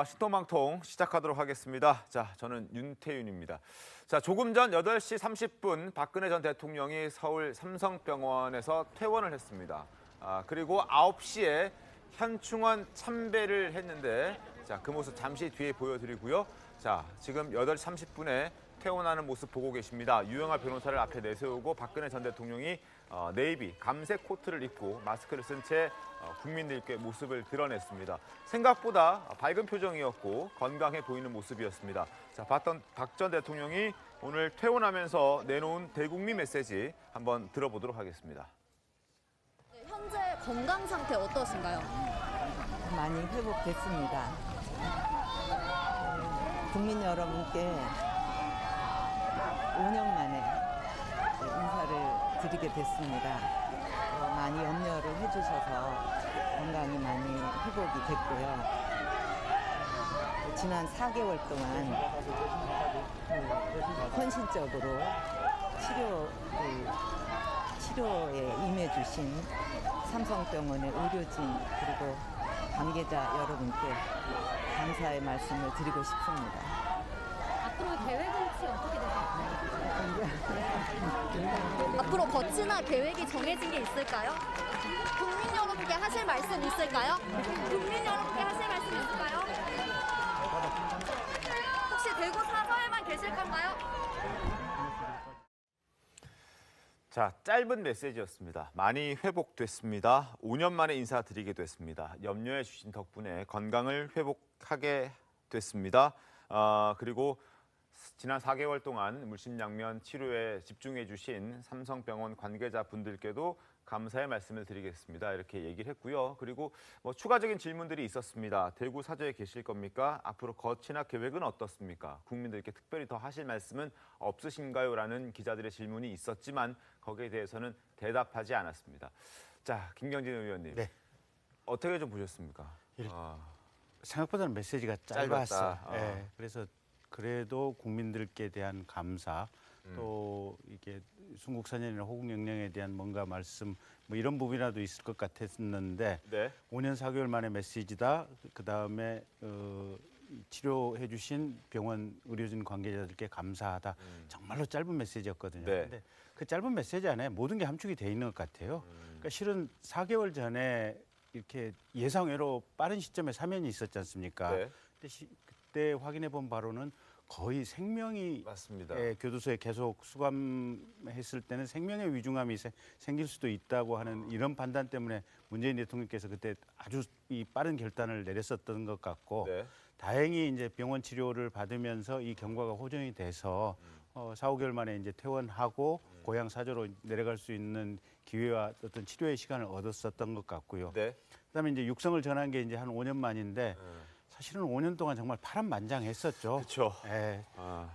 신통방통 시작하도록 하겠습니다. 자, 저는 윤태윤입니다. 자, 조금 전 8시 30분 박근혜 전 대통령이 서울 삼성병원에서 퇴원을 했습니다. 그리고 9시에 현충원 참배를 했는데, 자, 그 모습 잠시 뒤에 보여드리고요. 자, 지금 8시 30분에 퇴원하는 모습 보고 계십니다. 유영하 변호사를 앞에 내세우고 박근혜 전 대통령이 네이비 감색 코트를 입고 마스크를 쓴 채 국민들께 모습을 드러냈습니다. 생각보다 밝은 표정이었고 건강해 보이는 모습이었습니다. 자, 박 전 대통령이 오늘 퇴원하면서 내놓은 대국민 메시지 한번 들어보도록 하겠습니다. 네, 현재 건강 상태 어떠신가요? 많이 회복됐습니다. 국민 여러분께 5년 만에 인사를 드리게 됐습니다. 많이 염려를 해주셔서 건강이 많이 회복이 됐고요. 지난 4개월 동안 헌신적으로 치료에 임해주신 삼성병원의 의료진 그리고 관계자 여러분께 감사의 말씀을 드리고 싶습니다. 앞으로 계획은 혹시 어떻게 되세요? 앞으로 거치나 계획이 정해진 게 있을까요? 국민 여러분께 하실 말씀 있을까요? 국민 여러분께 하실 말씀 있을까요? 혹시 대구 사서에만 계실 건가요? 자, 짧은 메시지였습니다. 많이 회복됐습니다. 5년 만에 인사드리게 됐습니다. 염려해 주신 덕분에 건강을 회복하게 됐습니다. 그리고 지난 4개월 동안 물심양면 치료에 집중해 주신 삼성병원 관계자분들께도 감사의 말씀을 드리겠습니다. 이렇게 얘기를 했고요. 그리고 추가적인 질문들이 있었습니다. 대구 사저에 계실 겁니까? 앞으로 거치나 계획은 어떻습니까? 국민들께 특별히 더 하실 말씀은 없으신가요? 라는 기자들의 질문이 있었지만 거기에 대해서는 대답하지 않았습니다. 자, 김경진 의원님. 네. 어떻게 좀 보셨습니까? 생각보다는 메시지가 짧았어요. 짧았다. 예, 그래서 그래도 국민들께 대한 감사, 또 이게 순국사년이나 호국영령에 대한 뭔가 말씀 이런 부분이라도 있을 것 같았는데 네. 5년 4개월 만의 메시지다. 그다음에 치료해 주신 병원 의료진 관계자들께 감사하다. 정말로 짧은 메시지였거든요. 네. 근데 그 짧은 메시지 안에 모든 게 함축이 돼 있는 것 같아요. 그러니까 실은 4개월 전에 이렇게 예상외로 빠른 시점에 사면이 있었지 않습니까? 네. 그때 확인해 본 바로는 거의 생명이 맞습니다. 교도소에 계속 수감했을 때는 생명의 위중함이 생길 수도 있다고 하는 이런 판단 때문에 문재인 대통령께서 그때 아주 이 빠른 결단을 내렸었던 것 같고 네. 다행히 이제 병원 치료를 받으면서 이 경과가 호전이 돼서 4, 5개월 만에 이제 퇴원하고 고향 사저로 내려갈 수 있는 기회와 어떤 치료의 시간을 얻었었던 것 같고요. 네. 그다음에 이제 육성을 전한 게 이제 한 5년 만인데 사실은 5년 동안 정말 파란만장했었죠. 그렇죠. 예.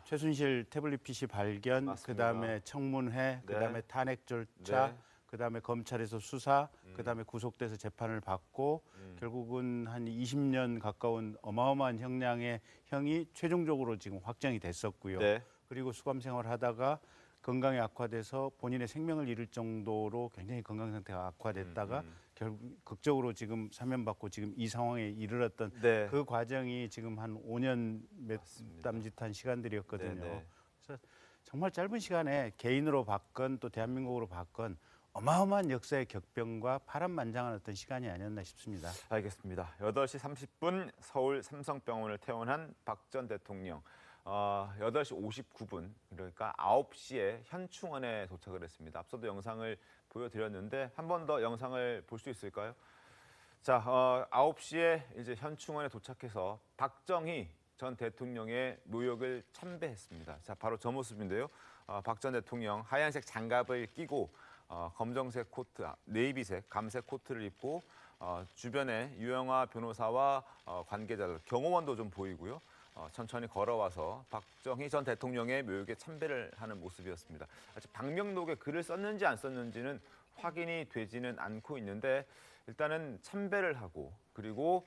최순실 태블릿 PC 발견, 맞습니다. 그다음에 청문회, 네. 그다음에 탄핵 절차, 네. 그다음에 검찰에서 수사, 그다음에 구속돼서 재판을 받고 결국은 한 20년 가까운 어마어마한 형량의 형이 최종적으로 지금 확정이 됐었고요. 네. 그리고 수감 생활을 하다가 건강이 악화돼서 본인의 생명을 잃을 정도로 굉장히 건강 상태가 악화됐다가 결국 극적으로 지금 사면받고 지금 이 상황에 이르렀던 네. 그 과정이 지금 한 5년 몇 땀짓한 시간들이었거든요. 네, 네. 그래서 정말 짧은 시간에 개인으로 봤건 또 대한민국으로 봤건 어마어마한 역사의 격변과 파란만장한 어떤 시간이 아니었나 싶습니다. 알겠습니다. 8시 30분 서울 삼성병원을 퇴원한 박 전 대통령. 8시 59분, 그러니까 9시에 현충원에 도착을 했습니다. 앞서도 영상을 보여드렸는데 한 번 더 영상을 볼 수 있을까요? 자, 9시에 이제 현충원에 도착해서 박정희 전 대통령의 묘역을 참배했습니다. 자, 바로 저 모습인데요. 박 전 대통령 하얀색 장갑을 끼고 검정색 코트, 네이비색 감색 코트를 입고 주변에 유영하 변호사와 관계자들, 경호원도 좀 보이고요. 천천히 걸어와서 박정희 전 대통령의 묘역에 참배를 하는 모습이었습니다. 아직 방명록에 글을 썼는지 안 썼는지는 확인이 되지는 않고 있는데 일단은 참배를 하고 그리고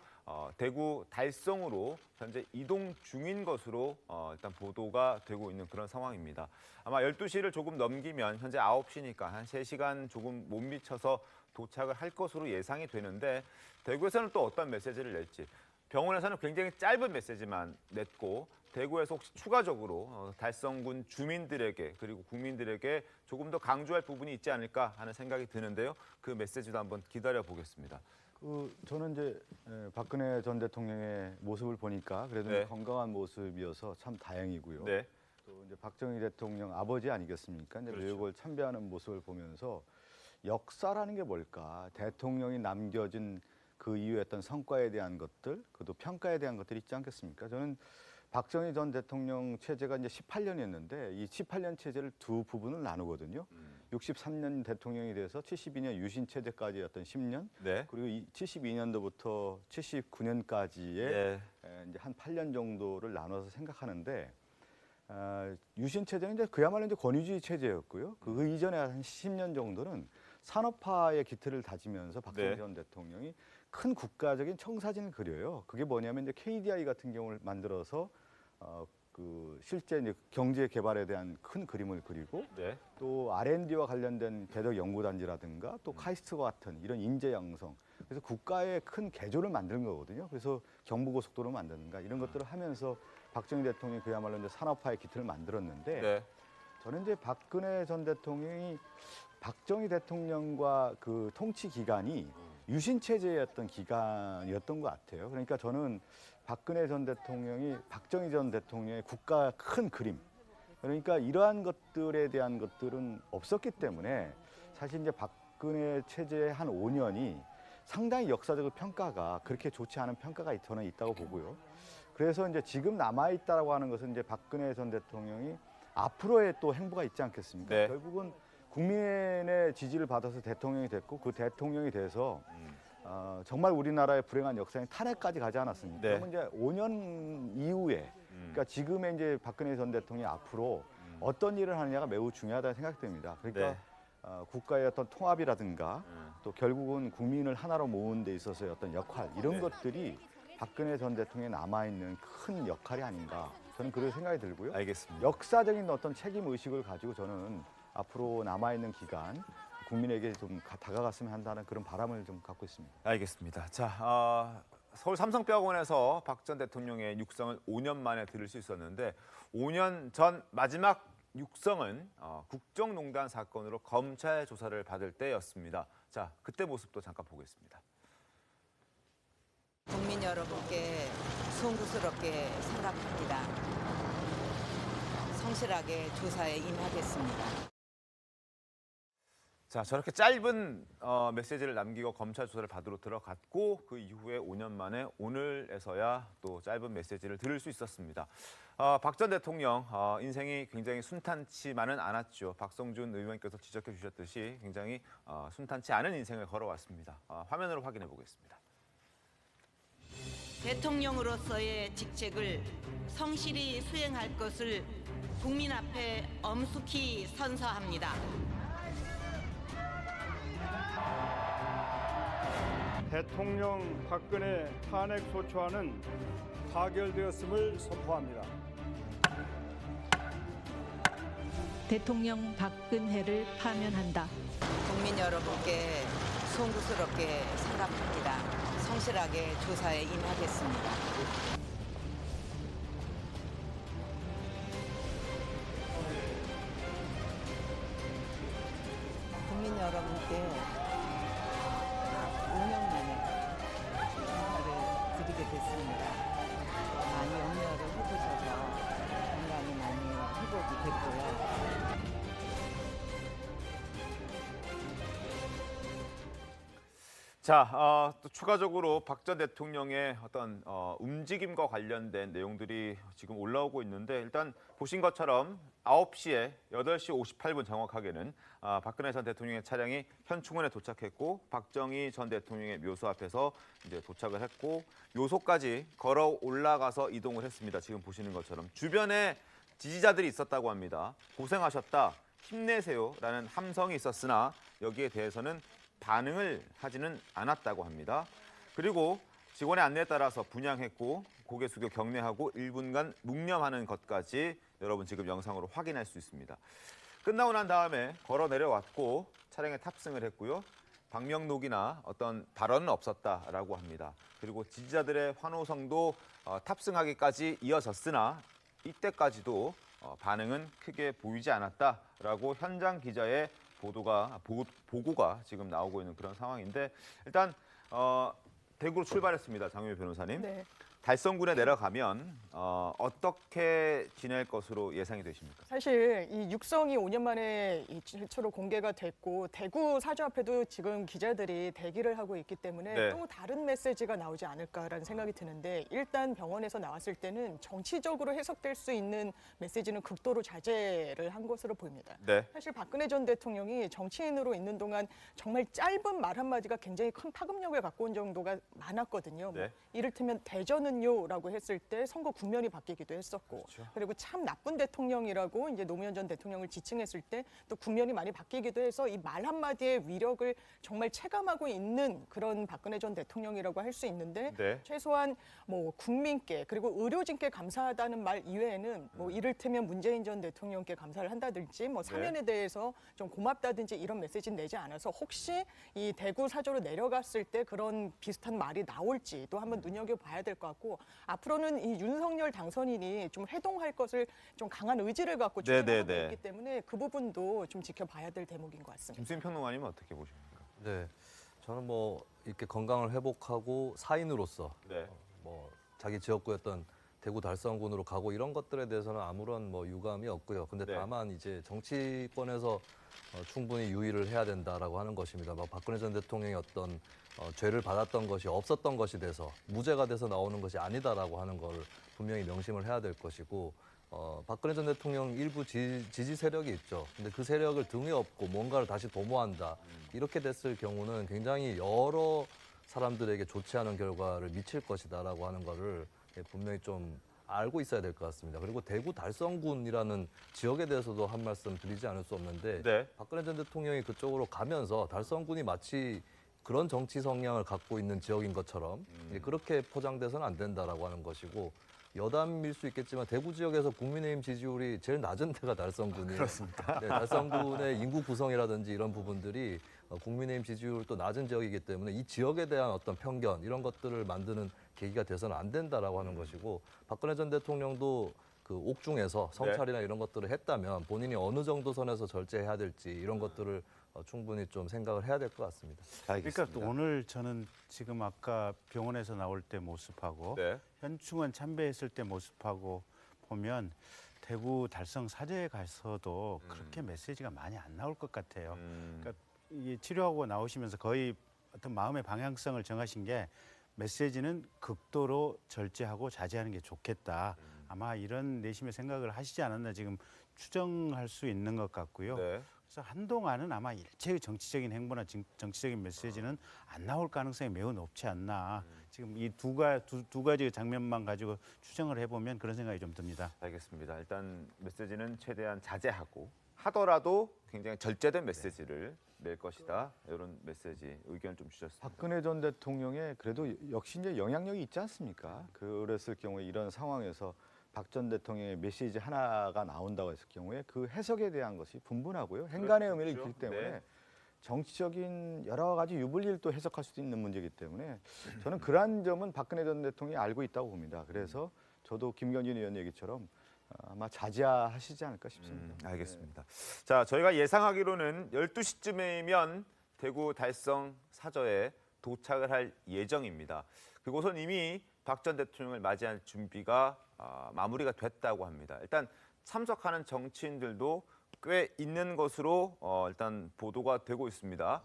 대구 달성으로 현재 이동 중인 것으로 일단 보도가 되고 있는 그런 상황입니다. 아마 12시를 조금 넘기면 현재 9시니까 한 3시간 조금 못 미쳐서 도착을 할 것으로 예상이 되는데 대구에서는 또 어떤 메시지를 낼지 병원에서는 굉장히 짧은 메시지만 냈고 대구에서 혹시 추가적으로 달성군 주민들에게 그리고 국민들에게 조금 더 강조할 부분이 있지 않을까 하는 생각이 드는데요. 그 메시지도 한번 기다려 보겠습니다. 저는 이제 박근혜 전 대통령의 모습을 보니까 그래도 네. 건강한 모습이어서 참 다행이고요. 네. 또 이제 박정희 대통령 아버지 아니겠습니까? 이제 그렇죠. 외국을 참배하는 모습을 보면서 역사라는 게 뭘까? 대통령이 남겨진 그 이후에 어떤 성과에 대한 것들, 그것도 평가에 대한 것들이 있지 않겠습니까? 저는 박정희 전 대통령 체제가 이제 18년이었는데 이 18년 체제를 두 부분을 나누거든요. 63년 대통령이 돼서 72년 유신 체제까지 어떤 10년, 네. 그리고 72년도부터 79년까지의 네. 이제 한 8년 정도를 나눠서 생각하는데 유신 체제는 이제 그야말로 이제 권위주의 체제였고요. 그 이전에 한 10년 정도는 산업화의 기틀을 다지면서 박정희 네. 전 대통령이 큰 국가적인 청사진을 그려요. 그게 뭐냐면 이제 KDI 같은 경우를 만들어서 그 실제 이제 경제 개발에 대한 큰 그림을 그리고 네. 또 R&D와 관련된 대덕 연구단지라든가 또 카이스트와 같은 이런 인재 양성, 그래서 국가의 큰 개조를 만드는 거거든요. 그래서 경부고속도로 만드는가 이런 것들을 하면서 박정희 대통령이 그야말로 이제 산업화의 기틀을 만들었는데 네. 저는 이제 박근혜 전 대통령이 박정희 대통령과 그 통치 기간이 유신 체제였던 기간이었던 것 같아요. 그러니까 저는 박근혜 전 대통령이 박정희 전 대통령의 국가 큰 그림, 그러니까 이러한 것들에 대한 것들은 없었기 때문에 사실 이제 박근혜 체제의 한 5년이 상당히 역사적 평가가 그렇게 좋지 않은 평가가 저는 있다고 보고요. 그래서 이제 지금 남아 있다라고 하는 것은 이제 박근혜 전 대통령이 앞으로의 또 행보가 있지 않겠습니까? 네. 결국은 국민의 지지를 받아서 대통령이 됐고 그 대통령이 돼서 정말 우리나라의 불행한 역사에 탄핵까지 가지 않았습니까? 네. 그러면 이제 5년 이후에 그러니까 지금의 이제 박근혜 전 대통령이 앞으로 어떤 일을 하느냐가 매우 중요하다는 생각됩니다. 그러니까 네. 국가의 어떤 통합이라든가 또 결국은 국민을 하나로 모으는 데 있어서의 어떤 역할 이런 네. 것들이 박근혜 전 대통령에 남아있는 큰 역할이 아닌가 저는 그런 생각이 들고요. 알겠습니다. 역사적인 어떤 책임 의식을 가지고 저는 앞으로 남아있는 기간 국민에게 좀 다가갔으면 한다는 그런 바람을 좀 갖고 있습니다. 알겠습니다. 자, 서울 삼성병원에서 박 전 대통령의 육성을 5년 만에 들을 수 있었는데 5년 전 마지막 육성은 국정농단 사건으로 검찰 조사를 받을 때였습니다. 자, 그때 모습도 잠깐 보겠습니다. 국민 여러분께 송구스럽게 생각합니다. 성실하게 조사에 임하겠습니다. 자, 저렇게 짧은 메시지를 남기고 검찰 조사를 받으러 들어갔고 그 이후에 5년 만에 오늘에서야 또 짧은 메시지를 들을 수 있었습니다. 박 전 대통령 인생이 굉장히 순탄치만은 않았죠. 박성준 의원께서 지적해 주셨듯이 굉장히 순탄치 않은 인생을 걸어왔습니다. 화면으로 확인해 보겠습니다. 대통령으로서의 직책을 성실히 수행할 것을 국민 앞에 엄숙히 선서합니다. 대통령 박근혜 탄핵 소추안은 타결되었음을 선포합니다. 대통령 박근혜를 파면한다. 국민 여러분께 송구스럽게 생각합니다. 성실하게 조사에 임하겠습니다. 국민 여러분께 5년 만에 인사를 드리게 됐습니다. 많이 염려를 해주셔서 건강이 많이 회복이 됐고요. 자, 또 추가적으로 박 전 대통령의 어떤 움직임과 관련된 내용들이 지금 올라오고 있는데 일단 보신 것처럼 9시에 8시 58분 정확하게는 박근혜 전 대통령의 차량이 현충원에 도착했고 박정희 전 대통령의 묘소 앞에서 이제 도착을 했고 묘소까지 걸어 올라가서 이동을 했습니다. 지금 보시는 것처럼 주변에 지지자들이 있었다고 합니다. 고생하셨다, 힘내세요라는 함성이 있었으나 여기에 대해서는 반응을 하지는 않았다고 합니다. 그리고 직원의 안내에 따라서 분향했고 고개 숙여 경례하고 1분간 묵념하는 것까지 여러분 지금 영상으로 확인할 수 있습니다. 끝나고 난 다음에 걸어 내려왔고 차량에 탑승을 했고요. 방명록이나 어떤 발언은 없었다라고 합니다. 그리고 지지자들의 환호성도 탑승하기까지 이어졌으나 이때까지도 반응은 크게 보이지 않았다라고 현장 기자의 보고가 지금 나오고 있는 그런 상황인데 일단 대구로 출발했습니다. 장유미 변호사님. 네. 달성군에 내려가면 어떻게 지낼 것으로 예상이 되십니까? 사실 이 육성이 5년 만에 최초로 공개가 됐고 대구 사저 앞에도 지금 기자들이 대기를 하고 있기 때문에 네. 또 다른 메시지가 나오지 않을까라는 생각이 드는데 일단 병원에서 나왔을 때는 정치적으로 해석될 수 있는 메시지는 극도로 자제를 한 것으로 보입니다. 네. 사실 박근혜 전 대통령이 정치인으로 있는 동안 정말 짧은 말 한마디가 굉장히 큰 파급력을 갖고 온 정도가 많았거든요. 네. 이를테면 대전은요라고 했을 때 선거 국면이 바뀌기도 했었고 그리고 참 나쁜 대통령이라고 이제 노무현 전 대통령을 지칭했을 때 또 국면이 많이 바뀌기도 해서 이 말 한마디의 위력을 정말 체감하고 있는 그런 박근혜 전 대통령이라고 할 수 있는데 네. 최소한 뭐 국민께 그리고 의료진께 감사하다는 말 이외에는 뭐 이를테면 문재인 전 대통령께 감사를 한다든지 뭐 사면에 대해서 좀 고맙다든지 이런 메시지는 내지 않아서 혹시 이 대구 사저로 내려갔을 때 그런 비슷한 말이 나올지 또 한번 눈여겨봐야 될 것 같고 앞으로는 이 윤석열 당선인이 좀 회동할 것을 좀 강한 의지를 갖고 추진하고 있기 때문에 그 부분도 좀 지켜봐야 될 대목인 것 같습니다. 김수인 평론가님은 어떻게 보십니까? 네, 저는 뭐 이렇게 건강을 회복하고 사인으로서 네. 뭐 자기 지역구였던 대구 달성군으로 가고 이런 것들에 대해서는 아무런 뭐 유감이 없고요. 근데 네. 다만 이제 정치권에서 충분히 유의를 해야 된다라고 하는 것입니다. 막 박근혜 전 대통령이 어떤 죄를 받았던 것이 없었던 것이 돼서 무죄가 돼서 나오는 것이 아니다라고 하는 걸 분명히 명심을 해야 될 것이고 박근혜 전 대통령 일부 지지 세력이 있죠. 근데 그 세력을 등에 업고 뭔가를 다시 도모한다. 이렇게 됐을 경우는 굉장히 여러 사람들에게 좋지 않은 결과를 미칠 것이다라고 하는 거를 분명히 좀 알고 있어야 될 것 같습니다. 그리고 대구 달성군이라는 지역에 대해서도 한 말씀 드리지 않을 수 없는데 네. 박근혜 전 대통령이 그쪽으로 가면서 달성군이 마치 그런 정치 성향을 갖고 있는 지역인 것처럼 그렇게 포장돼서는 안 된다라고 하는 것이고 여담일 수 있겠지만 대구 지역에서 국민의힘 지지율이 제일 낮은 데가 달성군이에요. 그렇습니다. 네, 달성군의 인구 구성이라든지 이런 부분들이 국민의힘 지지율도 낮은 지역이기 때문에 이 지역에 대한 어떤 편견 이런 것들을 만드는 계기가 돼서는 안 된다라고 하는 것이고 박근혜 전 대통령도 그 옥중에서 성찰이나 이런 것들을 했다면 본인이 어느 정도 선에서 절제해야 될지 이런 것들을 충분히 좀 생각을 해야 될 것 같습니다. 그러니까 또 오늘 저는 지금 아까 병원에서 나올 때 모습하고 네. 현충원 참배했을 때 모습하고 보면 대구 달성 사저에 가서도 그렇게 메시지가 많이 안 나올 것 같아요. 그러니까 이게 치료하고 나오시면서 거의 어떤 마음의 방향성을 정하신 게 메시지는 극도로 절제하고 자제하는 게 좋겠다. 아마 이런 내심의 생각을 하시지 않았나 지금 추정할 수 있는 것 같고요. 네. 그래서 한동안은 아마 일체의 정치적인 행보나 정치적인 메시지는 안 나올 가능성이 매우 높지 않나. 지금 이 두 가지 장면만 가지고 추정을 해보면 그런 생각이 좀 듭니다. 알겠습니다. 일단 메시지는 최대한 자제하고 하더라도 굉장히 절제된 메시지를 낼 것이다. 이런 메시지 의견을 좀 주셨습니다. 박근혜 전 대통령의 그래도 역시 이제 영향력이 있지 않습니까? 그랬을 경우에 이런 상황에서 박 전 대통령의 메시지 하나가 나온다고 했을 경우에 그 해석에 대한 것이 분분하고요. 행간의 의미를 그렇죠. 있기 때문에 네. 정치적인 여러 가지 유불리를 또 해석할 수도 있는 문제이기 때문에 저는 그러한 점은 박근혜 전 대통령이 알고 있다고 봅니다. 그래서 저도 김경진 의원 얘기처럼 아마 자제하시지 않을까 싶습니다. 알겠습니다. 자, 저희가 예상하기로는 12시쯤이면 대구 달성 사저에 도착을 할 예정입니다. 그곳은 이미 박 전 대통령을 맞이할 준비가 마무리가 됐다고 합니다. 일단 참석하는 정치인들도 꽤 있는 것으로 일단 보도가 되고 있습니다.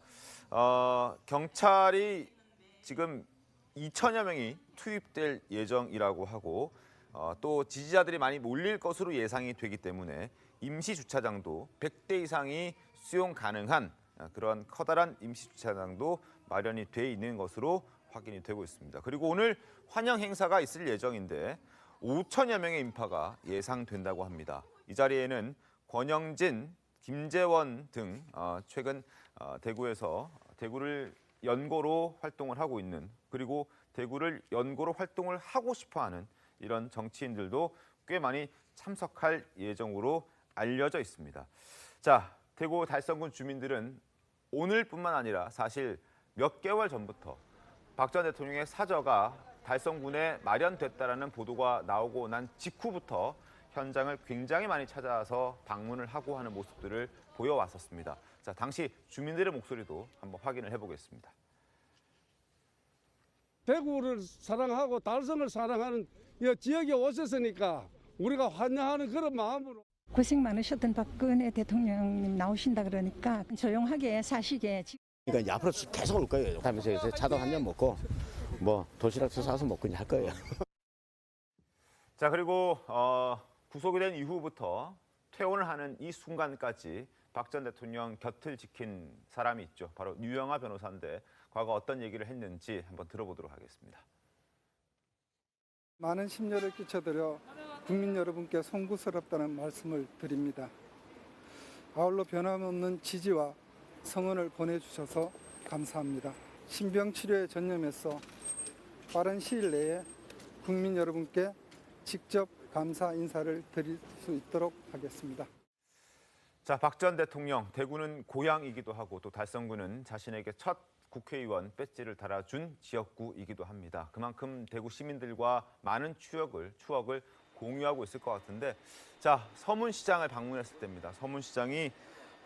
경찰이 지금 2천여 명이 투입될 예정이라고 하고 또 지지자들이 많이 몰릴 것으로 예상이 되기 때문에 임시 주차장도 100대 이상이 수용 가능한 그런 커다란 임시 주차장도 마련이 돼 있는 것으로 확인이 되고 있습니다. 그리고 오늘 환영 행사가 있을 예정인데 5천여 명의 인파가 예상된다고 합니다. 이 자리에는 권영진, 김재원 등 최근 대구에서 대구를 연고로 활동을 하고 있는 그리고 대구를 연고로 활동을 하고 싶어하는 이런 정치인들도 꽤 많이 참석할 예정으로 알려져 있습니다. 자, 대구 달성군 주민들은 오늘뿐만 아니라 사실 몇 개월 전부터 박 전 대통령의 사저가 달성군에 마련됐다라는 보도가 나오고 난 직후부터 현장을 굉장히 많이 찾아서 방문을 하고 하는 모습들을 보여왔었습니다. 자, 당시 주민들의 목소리도 한번 확인을 해보겠습니다. 대구를 사랑하고 달성을 사랑하는 이 지역에 오셨으니까 우리가 환영하는 그런 마음으로. 고생 많으셨던 박근혜 대통령님 나오신다 그러니까 조용하게 사시게. 그러니까 앞으로 계속 올 거예요. 다음에 차도 한 잔 먹고 뭐 도시락도 사서 먹고 할 거예요. 자, 그리고 구속이 된 이후부터 퇴원을 하는 이 순간까지 박 전 대통령 곁을 지킨 사람이 있죠. 바로 유영하 변호사인데 과거 어떤 얘기를 했는지 한번 들어보도록 하겠습니다. 많은 심려를 끼쳐드려 국민 여러분께 송구스럽다는 말씀을 드립니다. 아울러 변함없는 지지와 성원을 보내주셔서 감사합니다. 신병 치료에 전념해서 빠른 시일 내에 국민 여러분께 직접 감사 인사를 드릴 수 있도록 하겠습니다. 자, 박 전 대통령, 대구는 고향이기도 하고 또 달성구는 자신에게 첫 국회의원 배지를 달아준 지역구이기도 합니다. 그만큼 대구 시민들과 많은 추억을 공유하고 있을 것 같은데, 자, 서문시장을 방문했을 때입니다. 서문시장이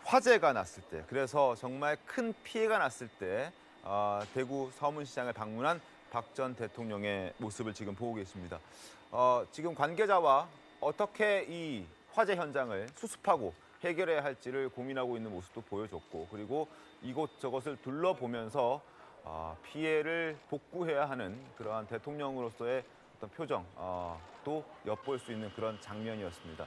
화재가 났을 때, 그래서 정말 큰 피해가 났을 때 대구 서문시장을 방문한 박 전 대통령의 모습을 지금 보고 계십니다. 지금 관계자와 어떻게 이 화재 현장을 수습하고 해결해야 할지를 고민하고 있는 모습도 보여줬고, 그리고 이곳저곳을 둘러보면서 피해를 복구해야 하는 그러한 대통령으로서의 어떤 표정도 엿볼 수 있는 그런 장면이었습니다.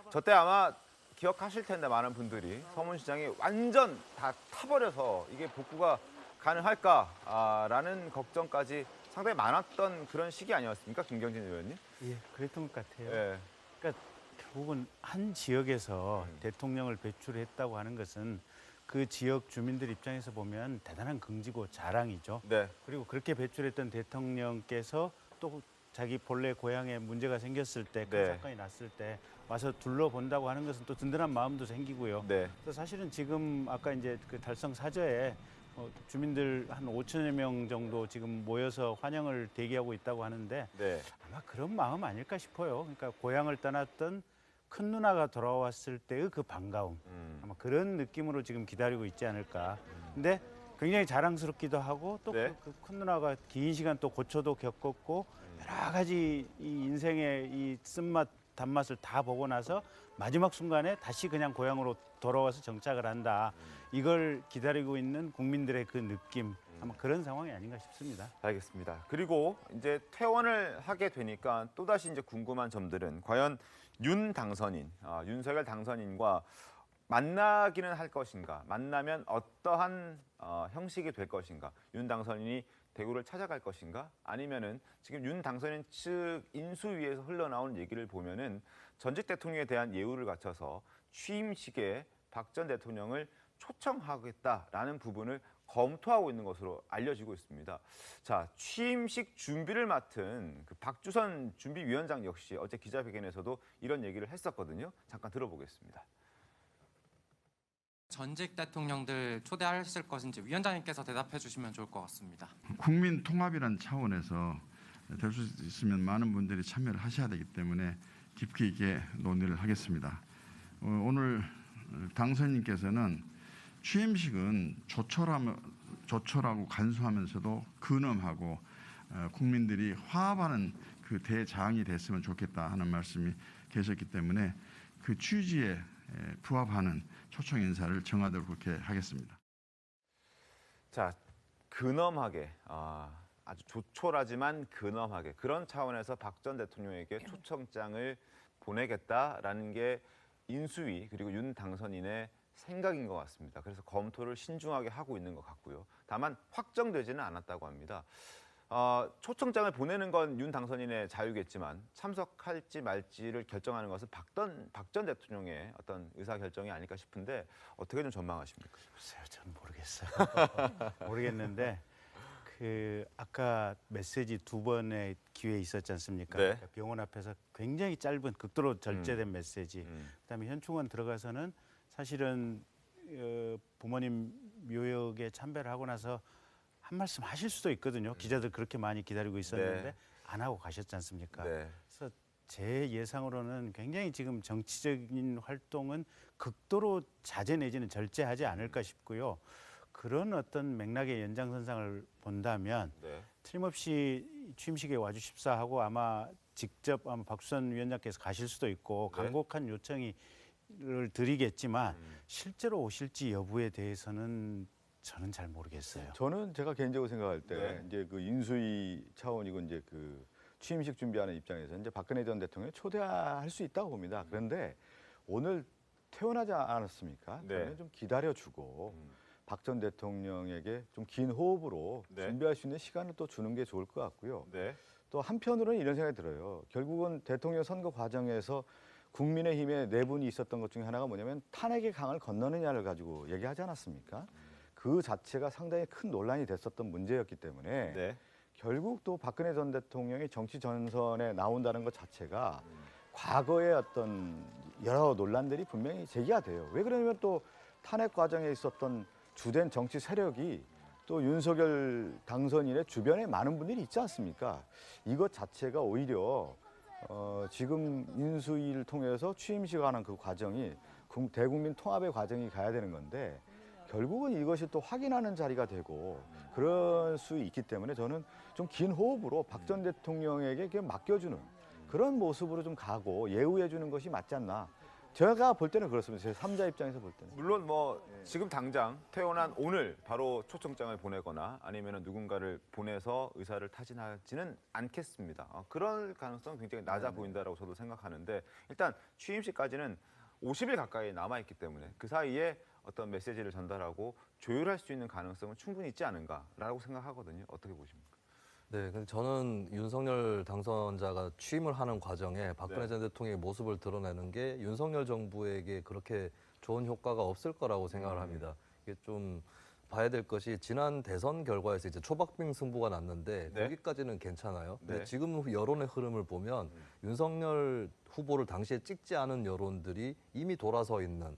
저때 아마 기억하실 텐데 많은 분들이 서문시장이 완전 다 타버려서 이게 복구가 가능할까라는 걱정까지 상당히 많았던 그런 시기 아니었습니까, 김경진 의원님? 예, 그랬던 것 같아요. 예. 그러니까 결국은 한 지역에서 대통령을 배출했다고 하는 것은 그 지역 주민들 입장에서 보면 대단한 긍지고 자랑이죠. 네. 그리고 그렇게 배출했던 대통령께서 또 자기 본래 고향에 문제가 생겼을 때, 큰 네. 사건이 났을 때 와서 둘러본다고 하는 것은 또 든든한 마음도 생기고요. 네. 그래서 사실은 지금 아까 이제 그 달성 사저에 주민들 한 5천여 명 정도 지금 모여서 환영을 대기하고 있다고 하는데 네. 아마 그런 마음 아닐까 싶어요. 그러니까 고향을 떠났던 큰 누나가 돌아왔을 때의 그 반가움, 아마 그런 느낌으로 지금 기다리고 있지 않을까. 근데 굉장히 자랑스럽기도 하고 또 네. 그 큰 누나가 긴 시간 또 고초도 겪었고 여러 가지 이 인생의 이 쓴맛 단맛을 다 보고 나서 마지막 순간에 다시 그냥 고향으로 돌아와서 정착을 한다. 이걸 기다리고 있는 국민들의 그 느낌, 아마 그런 상황이 아닌가 싶습니다. 알겠습니다. 그리고 이제 퇴원을 하게 되니까 또다시 이제 궁금한 점들은 과연 윤 당선인, 윤석열 당선인과 만나기는 할 것인가, 만나면 어떠한 형식이 될 것인가, 윤 당선인이 대구를 찾아갈 것인가, 아니면은 지금 윤 당선인 측 인수위에서 흘러나온 얘기를 보면은 전직 대통령에 대한 예우를 갖춰서 취임식에 박 전 대통령을 초청하겠다라는 부분을 검토하고 있는 것으로 알려지고 있습니다. 자, 취임식 준비를 맡은 그 박주선 준비위원장 역시 어제 기자회견에서도 이런 얘기를 했었거든요. 잠깐 들어보겠습니다. 전직 대통령들 초대하실 것인지 위원장님께서 대답해 주시면 좋을 것 같습니다. 국민 통합이라는 차원에서 될 수 있으면 많은 분들이 참여를 하셔야 되기 때문에 깊이 있게 논의를 하겠습니다. 오늘 당선인께서는 취임식은 조촐하고 간소하면서도 근엄하고 국민들이 화합하는 그 대장이 됐으면 좋겠다 하는 말씀이 계셨기 때문에 그 취지에 부합하는 초청 인사를 정하도록 그렇게 하겠습니다. 자, 근엄하게, 아주 조촐하지만 근엄하게 그런 차원에서 박 전 대통령에게 초청장을 보내겠다라는 게 인수위 그리고 윤 당선인의 생각인 것 같습니다. 그래서 검토를 신중하게 하고 있는 것 같고요. 다만 확정되지는 않았다고 합니다. 초청장을 보내는 건 윤 당선인의 자유겠지만 참석할지 말지를 결정하는 것은 박 전 대통령의 어떤 의사결정이 아닐까 싶은데 어떻게 좀 전망하십니까? 글쎄요, 저는 모르겠어요. 모르겠는데 그 아까 메시지 2번의 기회 있었지 않습니까? 네. 그러니까 병원 앞에서 굉장히 짧은 극도로 절제된 메시지. 그다음에 현충원 들어가서는 사실은 부모님 묘역에 참배를 하고 나서 한 말씀 하실 수도 있거든요. 기자들 그렇게 많이 기다리고 있었는데 네. 안 하고 가셨지 않습니까? 네. 그래서 제 예상으로는 굉장히 지금 정치적인 활동은 극도로 자제 내지는 절제하지 않을까 싶고요. 그런 어떤 맥락의 연장선상을 본다면 네. 틀림없이 취임식에 와주십사 하고 아마 직접 아마 박수선 위원장께서 가실 수도 있고 네. 간곡한 요청을 드리겠지만 실제로 오실지 여부에 대해서는 저는 잘 모르겠어요. 저는 제가 개인적으로 생각할 때 네. 이제 그 인수위 차원이고 이제 그 취임식 준비하는 입장에서 이제 박근혜 전 대통령을 초대할 수 있다고 봅니다. 그런데 오늘 퇴원하지 않았습니까? 네. 그러면 좀 기다려주고 박 전 대통령에게 좀 긴 호흡으로 네. 준비할 수 있는 시간을 또 주는 게 좋을 것 같고요. 네. 또 한편으로는 이런 생각이 들어요. 결국은 대통령 선거 과정에서 국민의힘에 내분이 있었던 것 중에 하나가 뭐냐면 탄핵의 강을 건너느냐를 가지고 얘기하지 않았습니까? 그 자체가 상당히 큰 논란이 됐었던 문제였기 때문에 네. 결국 또 박근혜 전 대통령이 정치 전선에 나온다는 것 자체가 과거의 어떤 여러 논란들이 분명히 제기가 돼요. 왜 그러냐면 또 탄핵 과정에 있었던 주된 정치 세력이 또 윤석열 당선인의 주변에 많은 분들이 있지 않습니까? 이것 자체가 오히려 지금 인수위를 통해서 취임식하는 그 과정이 대국민 통합의 과정이 가야 되는 건데 결국은 이것이 또 확인하는 자리가 되고 그럴 수 있기 때문에 저는 좀 긴 호흡으로 박 전 대통령에게 그냥 맡겨주는 그런 모습으로 좀 가고 예우해 주는 것이 맞지 않나. 제가 볼 때는 그렇습니다. 제 3자 입장에서 볼 때는. 물론 뭐 지금 당장 퇴원한 오늘 바로 초청장을 보내거나 아니면 누군가를 보내서 의사를 타진하지는 않겠습니다. 그럴 가능성은 굉장히 낮아 보인다라고 저도 생각하는데 일단 취임식까지는 50일 가까이 남아있기 때문에 그 사이에 어떤 메시지를 전달하고 조율할 수 있는 가능성은 충분히 있지 않은가라고 생각하거든요. 어떻게 보십니까? 네, 근데 저는 윤석열 당선자가 취임을 하는 과정에 박근혜 네. 전 대통령의 모습을 드러내는 게 윤석열 정부에게 그렇게 좋은 효과가 없을 거라고 생각을 합니다. 이게 좀 봐야 될 것이 지난 대선 결과에서 이제 초박빙 승부가 났는데 네. 거기까지는 괜찮아요. 근데 네. 지금 여론의 흐름을 보면 윤석열 후보를 당시에 찍지 않은 여론들이 이미 돌아서 있는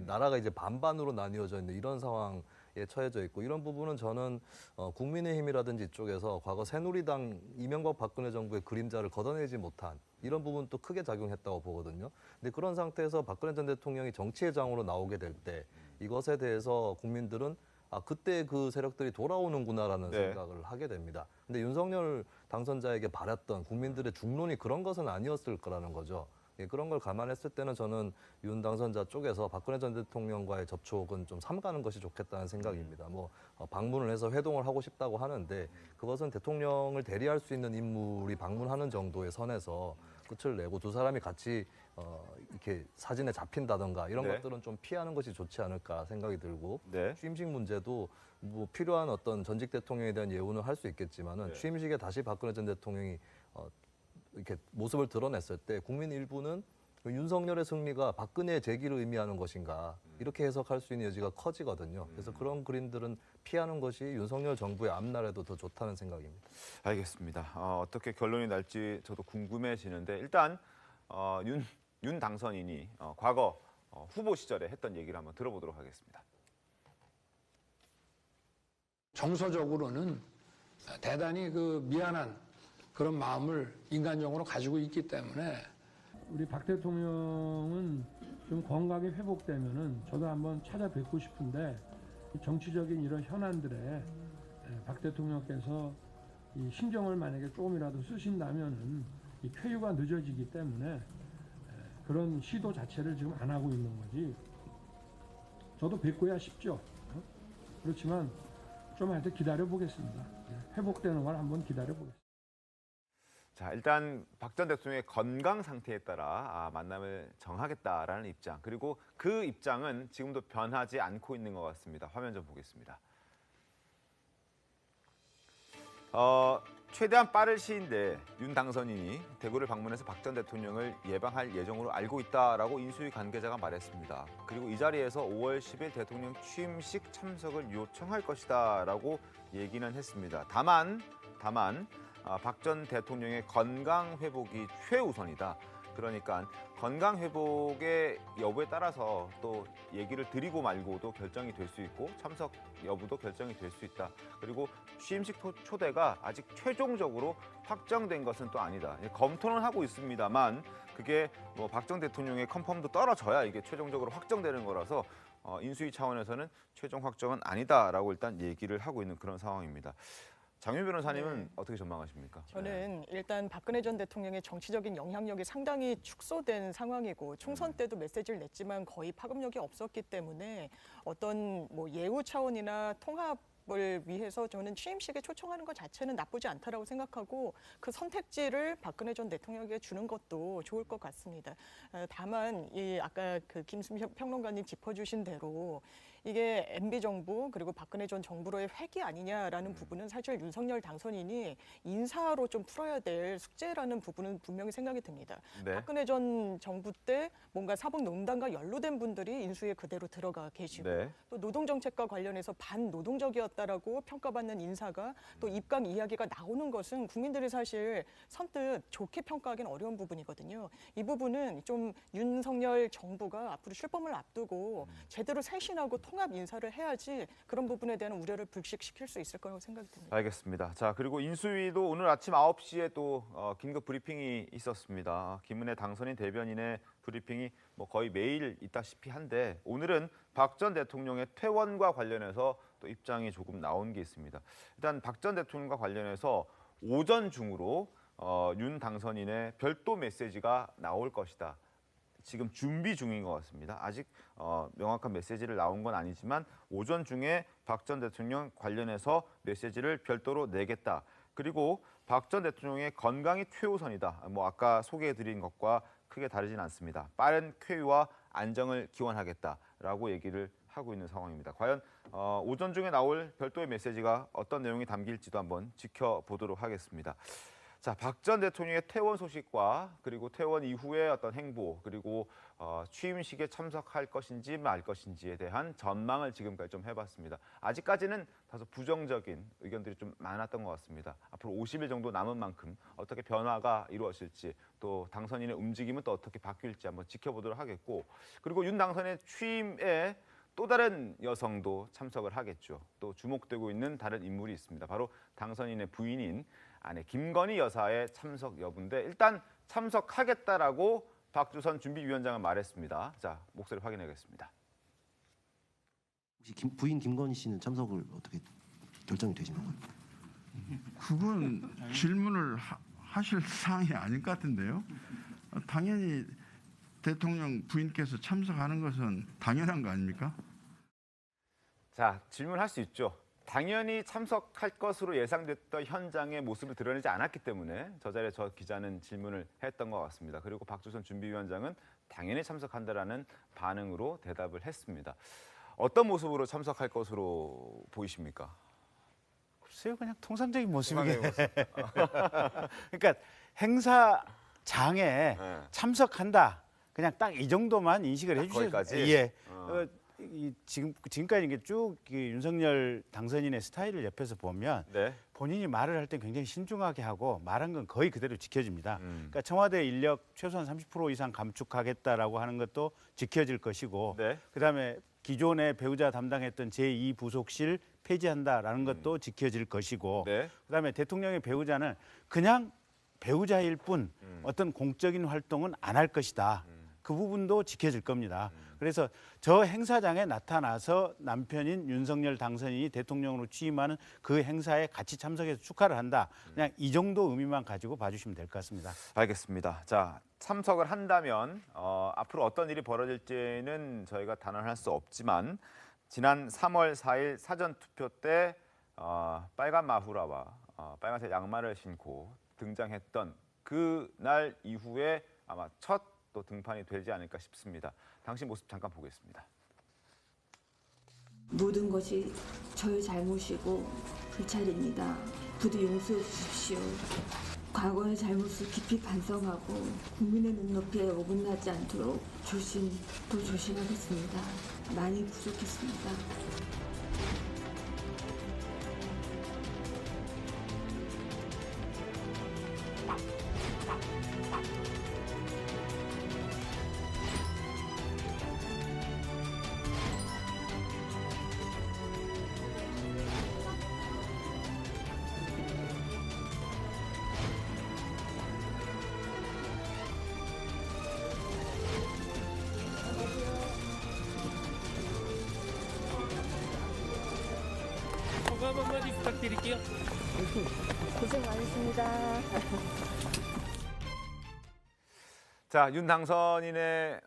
나라가 이제 반반으로 나뉘어져 있는 이런 상황에 처해져 있고 이런 부분은 저는 국민의힘이라든지 이쪽에서 과거 새누리당 이명박 박근혜 정부의 그림자를 걷어내지 못한 이런 부분도 크게 작용했다고 보거든요. 근데 그런 상태에서 박근혜 전 대통령이 정치회장으로 나오게 될 때 이것에 대해서 국민들은 그때 그 세력들이 돌아오는구나라는 네. 생각을 하게 됩니다. 근데 윤석열 당선자에게 바랐던 국민들의 중론이 그런 것은 아니었을 거라는 거죠. 예, 그런 걸 감안했을 때는 저는 윤 당선자 쪽에서 박근혜 전 대통령과의 접촉은 좀 삼가는 것이 좋겠다는 생각입니다. 뭐 방문을 해서 회동을 하고 싶다고 하는데 그것은 대통령을 대리할 수 있는 인물이 방문하는 정도의 선에서 끝을 내고 두 사람이 같이 이렇게 사진에 잡힌다던가 이런 네. 것들은 좀 피하는 것이 좋지 않을까 생각이 들고 네. 취임식 문제도 뭐 필요한 어떤 전직 대통령에 대한 예우는 할 수 있겠지만은 네. 취임식에 다시 박근혜 전 대통령이 이렇게 모습을 드러냈을 때 국민 일부는 윤석열의 승리가 박근혜의 재기를 의미하는 것인가 이렇게 해석할 수 있는 여지가 커지거든요. 그래서 그런 그림들은 피하는 것이 윤석열 정부의 앞날에도 더 좋다는 생각입니다. 알겠습니다. 어떻게 결론이 날지 저도 궁금해지는데 일단 윤 당선인이 과거 후보 시절에 했던 얘기를 한번 들어보도록 하겠습니다. 정서적으로는 대단히 그 미안한 그런 마음을 인간적으로 가지고 있기 때문에 우리 박 대통령은 좀 건강이 회복되면은 저도 한번 찾아뵙고 싶은데 정치적인 이런 현안들에 박 대통령께서 이 신경을 만약에 조금이라도 쓰신다면은 이 쾌유가 늦어지기 때문에 그런 시도 자체를 지금 안 하고 있는 거지. 저도 뵙고야 싶죠. 그렇지만 좀 하여튼 기다려 보겠습니다. 회복되는 걸 한번 기다려 보겠습니다. 자, 일단 박 전 대통령의 건강 상태에 따라 만남을 정하겠다라는 입장, 그리고 그 입장은 지금도 변하지 않고 있는 것 같습니다. 화면 좀 보겠습니다. 최대한 빠를 시인데 윤 당선인이 대구를 방문해서 박 전 대통령을 예방할 예정으로 알고 있다라고 인수위 관계자가 말했습니다. 그리고 이 자리에서 5월 10일 대통령 취임식 참석을 요청할 것이다라고 얘기는 했습니다. 다만 박 전 대통령의 건강 회복이 최우선이다. 그러니까 건강 회복의 여부에 따라서 또 얘기를 드리고 말고도 결정이 될 수 있고 참석 여부도 결정이 될 수 있다. 그리고 취임식 초대가 아직 최종적으로 확정된 것은 또 아니다. 검토는 하고 있습니다만 그게 뭐 박 전 대통령의 컨펌도 떨어져야 이게 최종적으로 확정되는 거라서 인수위 차원에서는 최종 확정은 아니다라고 일단 얘기를 하고 있는 그런 상황입니다. 장윤 변호사님은 어떻게 전망하십니까? 저는 일단 박근혜 전 대통령의 정치적인 영향력이 상당히 축소된 상황이고 총선 때도 메시지를 냈지만 거의 파급력이 없었기 때문에 어떤 뭐 예우 차원이나 통합을 위해서 저는 취임식에 초청하는 것 자체는 나쁘지 않다라고 생각하고 그 선택지를 박근혜 전 대통령에게 주는 것도 좋을 것 같습니다. 다만 이 아까 그 김수미 평론가님 짚어주신 대로 이게 MB 정부 그리고 박근혜 전 정부로의 회기 아니냐라는 부분은 사실 윤석열 당선인이 인사로 좀 풀어야 될 숙제라는 부분은 분명히 생각이 듭니다. 네. 박근혜 전 정부 때 뭔가 사법농단과 연루된 분들이 인수위에 그대로 들어가 계시고 네. 또 노동정책과 관련해서 반노동적이었다라고 평가받는 인사가 또 입각 이야기가 나오는 것은 국민들이 사실 선뜻 좋게 평가하기는 어려운 부분이거든요. 이 부분은 좀 윤석열 정부가 앞으로 출범을 앞두고 제대로 쇄신하고 통합 인사를 해야지 그런 부분에 대한 우려를 불식시킬 수 있을 거라고 생각이 듭니다. 알겠습니다. 자, 그리고 인수위도 오늘 아침 9시에 또 긴급 브리핑이 있었습니다. 김은혜 당선인 대변인의 브리핑이 뭐 거의 매일 있다시피 한데 오늘은 박 전 대통령의 퇴원과 관련해서 또 입장이 조금 나온 게 있습니다. 일단 박 전 대통령과 관련해서 오전 중으로 윤 당선인의 별도 메시지가 나올 것이다. 지금 준비 중인 것 같습니다. 아직 명확한 메시지를 나온 건 아니지만 오전 중에 박 전 대통령 관련해서 메시지를 별도로 내겠다. 그리고 박 전 대통령의 건강이 최우선이다. 뭐 아까 소개해드린 것과 크게 다르진 않습니다. 빠른 쾌유와 안정을 기원하겠다라고 얘기를 하고 있는 상황입니다. 과연 오전 중에 나올 별도의 메시지가 어떤 내용이 담길지도 한번 지켜보도록 하겠습니다. 자, 박 전 대통령의 퇴원 소식과 그리고 퇴원 이후의 어떤 행보 그리고 취임식에 참석할 것인지 말 것인지에 대한 전망을 지금까지 좀 해봤습니다. 아직까지는 다소 부정적인 의견들이 좀 많았던 것 같습니다. 앞으로 50일 정도 남은 만큼 어떻게 변화가 이루어질지 또 당선인의 움직임은 또 어떻게 바뀔지 한번 지켜보도록 하겠고 그리고 윤 당선인의 취임에 또 다른 여성도 참석을 하겠죠. 또 주목되고 있는 다른 인물이 있습니다. 바로 당선인의 부인인 아내 김건희 여사의 참석 여부인데 일단 참석하겠다라고 박주선 준비위원장은 말했습니다. 자, 목소리 확인하겠습니다. 혹시 부인 김건희 씨는 참석을 어떻게 결정이 되신 건가요? 그건 질문을 하실 사항이 아닐 것 같은데요. 당연히 대통령 부인께서 참석하는 것은 당연한 거 아닙니까? 자, 질문할 수 있죠. 당연히 참석할 것으로 예상됐던 현장의 모습을 드러내지 않았기 때문에 저 자리에 저 기자는 질문을 했던 것 같습니다. 그리고 박주선 준비위원장은 당연히 참석한다라는 반응으로 대답을 했습니다. 어떤 모습으로 참석할 것으로 보이십니까? 글쎄요, 그냥 통상적인 모습이겠네요. 그러니까 행사장에 참석한다. 그냥 딱 이 정도만 인식을 해주셔도 거기까지? 예. 지금까지 이게 쭉 윤석열 당선인의 스타일을 옆에서 보면 네. 본인이 말을 할 때 굉장히 신중하게 하고 말한 건 거의 그대로 지켜집니다. 그러니까 청와대 인력 최소한 30% 이상 감축하겠다라고 하는 것도 지켜질 것이고 네. 그다음에 기존의 배우자 담당했던 제2부속실 폐지한다라는 것도 지켜질 것이고 네. 그다음에 대통령의 배우자는 그냥 배우자일 뿐 어떤 공적인 활동은 안 할 것이다. 그 부분도 지켜질 겁니다. 그래서 저 행사장에 나타나서 남편인 윤석열 당선인이 대통령으로 취임하는 그 행사에 같이 참석해서 축하를 한다. 그냥 이 정도 의미만 가지고 봐주시면 될 것 같습니다. 알겠습니다. 자, 참석을 한다면 앞으로 어떤 일이 벌어질지는 저희가 단언할 수 없지만 지난 3월 4일 사전투표 때 빨간 마후라와 빨간색 양말을 신고 등장했던 그날 이후에 아마 첫 또 등판이 되지 않을까 싶습니다. 당시 모습 잠깐 보겠습니다. 모든 것이 저의 잘못이고 불찰입니다. 부디 용서해 주십시오. 과거의 잘못을 깊이 반성하고 국민의 눈높이에 어긋나지 않도록 또 조심하겠습니다. 많이 부족했습니다. 소감 한마디 부탁드릴게요. 고생 많으십니다. 자, 윤 당선인의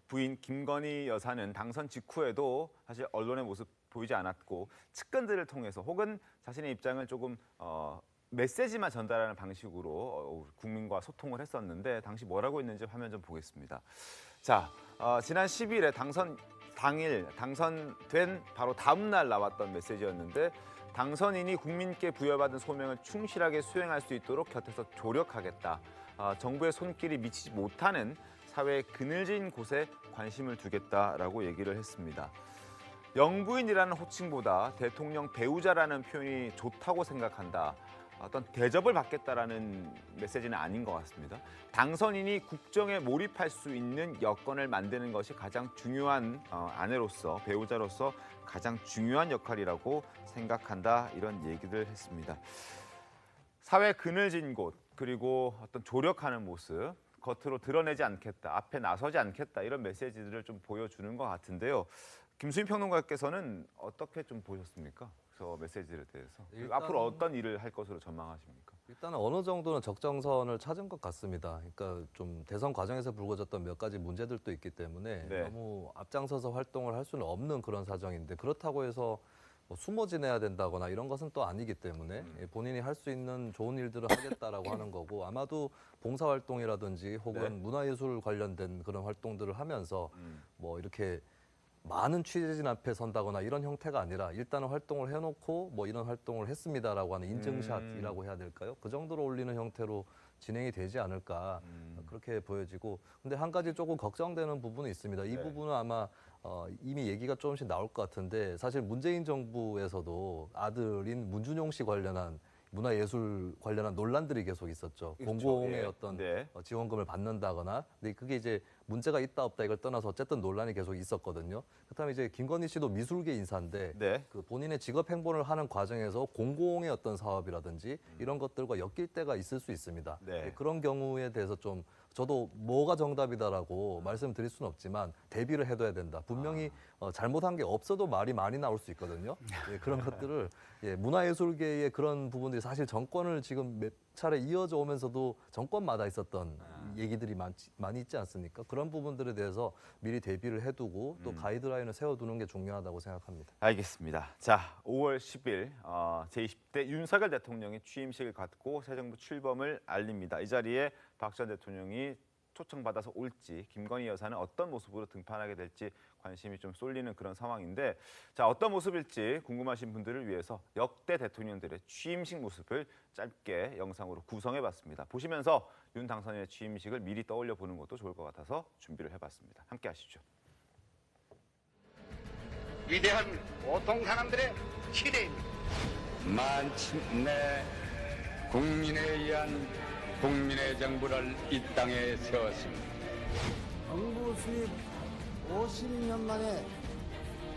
부인 김건희 여사는 당선 직후에도 사실 언론의 모습 보이지 않았고 측근들을 통해서 혹은 자신의 입장을 조금 메시지만 전달하는 방식으로 국민과 소통을 했었는데 당시 뭐라고 했는지 화면 좀 보겠습니다. 자, 지난 10일에 당선 당일 당선된 바로 다음 날 나왔던 메시지였는데 당선인이 국민께 부여받은 소명을 충실하게 수행할 수 있도록 곁에서 조력하겠다. 정부의 손길이 미치지 못하는 사회의 그늘진 곳에 관심을 두겠다라고 얘기를 했습니다. 영부인이라는 호칭보다 대통령 배우자라는 표현이 좋다고 생각한다. 어떤 대접을 받겠다라는 메시지는 아닌 것 같습니다. 당선인이 국정에 몰입할 수 있는 여건을 만드는 것이 가장 중요한 아내로서, 배우자로서 가장 중요한 역할이라고 생각한다. 이런 얘기를 했습니다. 사회 그늘진 곳, 그리고 어떤 조력하는 모습, 겉으로 드러내지 않겠다, 앞에 나서지 않겠다 이런 메시지들을 좀 보여주는 것 같은데요. 김수민 평론가께서는 어떻게 좀 보셨습니까? 그 메시지에 대해서 앞으로 어떤 일을 할 것으로 전망하십니까? 일단은 어느 정도는 적정선을 찾은 것 같습니다. 그러니까 좀 대선 과정에서 불거졌던 몇 가지 문제들도 있기 때문에 네. 너무 앞장서서 활동을 할 수는 없는 그런 사정인데 그렇다고 해서 뭐 숨어 지내야 된다거나 이런 것은 또 아니기 때문에 본인이 할 수 있는 좋은 일들을 하겠다라고 하는 거고 아마도 봉사활동이라든지 혹은 네. 문화예술 관련된 그런 활동들을 하면서 뭐 이렇게 많은 취재진 앞에 선다거나 이런 형태가 아니라 일단은 활동을 해놓고 뭐 이런 활동을 했습니다라고 하는 인증샷이라고 해야 될까요? 그 정도로 올리는 형태로 진행이 되지 않을까 그렇게 보여지고 근데 한 가지 조금 걱정되는 부분이 있습니다. 이 부분은 아마 이미 얘기가 조금씩 나올 것 같은데 사실 문재인 정부에서도 아들인 문준용 씨 관련한 문화예술 관련한 논란들이 계속 있었죠. 그렇죠. 공공의 예. 어떤 네. 지원금을 받는다거나 근데 그게 이제 문제가 있다 없다 이걸 떠나서 어쨌든 논란이 계속 있었거든요. 그다음에 이제 김건희 씨도 미술계 인사인데 네. 그 본인의 직업 행보를 하는 과정에서 공공의 어떤 사업이라든지 이런 것들과 엮일 때가 있을 수 있습니다. 네. 그런 경우에 대해서 좀 저도 뭐가 정답이다라고 말씀드릴 수는 없지만 대비를 해둬야 된다. 분명히 잘못한 게 없어도 말이 많이 나올 수 있거든요. 예, 그런 것들을 문화예술계의 그런 부분들이 사실 정권을 지금 몇 차례 이어져 오면서도 정권마다 있었던 얘기들이 많이 있지 않습니까? 그런 부분들에 대해서 미리 대비를 해두고 또 가이드라인을 세워두는 게 중요하다고 생각합니다. 알겠습니다. 자, 5월 10일 제20대 윤석열 대통령이 취임식을 갖고 새 정부 출범을 알립니다. 이 자리에 박 전 대통령이 초청받아서 올지 김건희 여사는 어떤 모습으로 등판하게 될지 관심이 좀 쏠리는 그런 상황인데 자, 어떤 모습일지 궁금하신 분들을 위해서 역대 대통령들의 취임식 모습을 짧게 영상으로 구성해봤습니다. 보시면서 윤 당선인의 취임식을 미리 떠올려 보는 것도 좋을 것 같아서 준비를 해봤습니다. 함께 하시죠. 위대한 보통 사람들의 시대입니다. 마침내 국민에 의한 국민의 정부를 이 땅에 세웠습니다. 정부 수립 50년 만에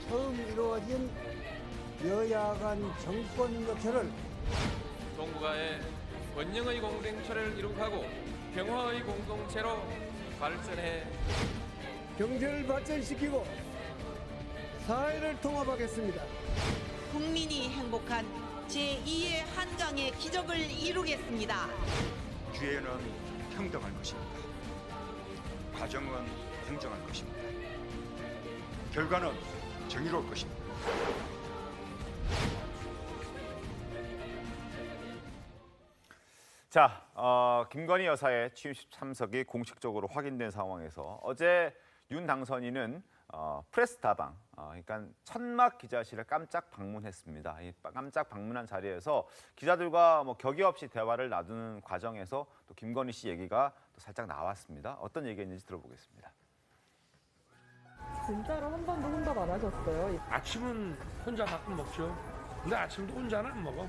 처음 이루어진 여야 간 정권 교체를 동북아의 번영의 공동체를 이룩하고 평화의 공동체로 발전해 경제를 발전시키고 사회를 통합하겠습니다. 국민이 행복한 제2의 한강의 기적을 이루겠습니다. 기회는 평등할 것입니다. 과정은 공정할 것입니다. 결과는 정의로울 것입니다. 자, 김건희 여사의 취임식 참석이 공식적으로 확인된 상황에서 어제 윤 당선인은 프레스 다방, 그러니까 천막 기자실을 깜짝 방문했습니다. 이 깜짝 방문한 자리에서 기자들과 격의 없이 대화를 나누는 과정에서 또 김건희 씨 얘기가 또 살짝 나왔습니다. 어떤 얘기였는지 들어보겠습니다. 진짜로 한 번도 혼밥 안 하셨어요? 아침은 혼자 가끔 먹죠. 근데 아침도 혼자는 안 먹어.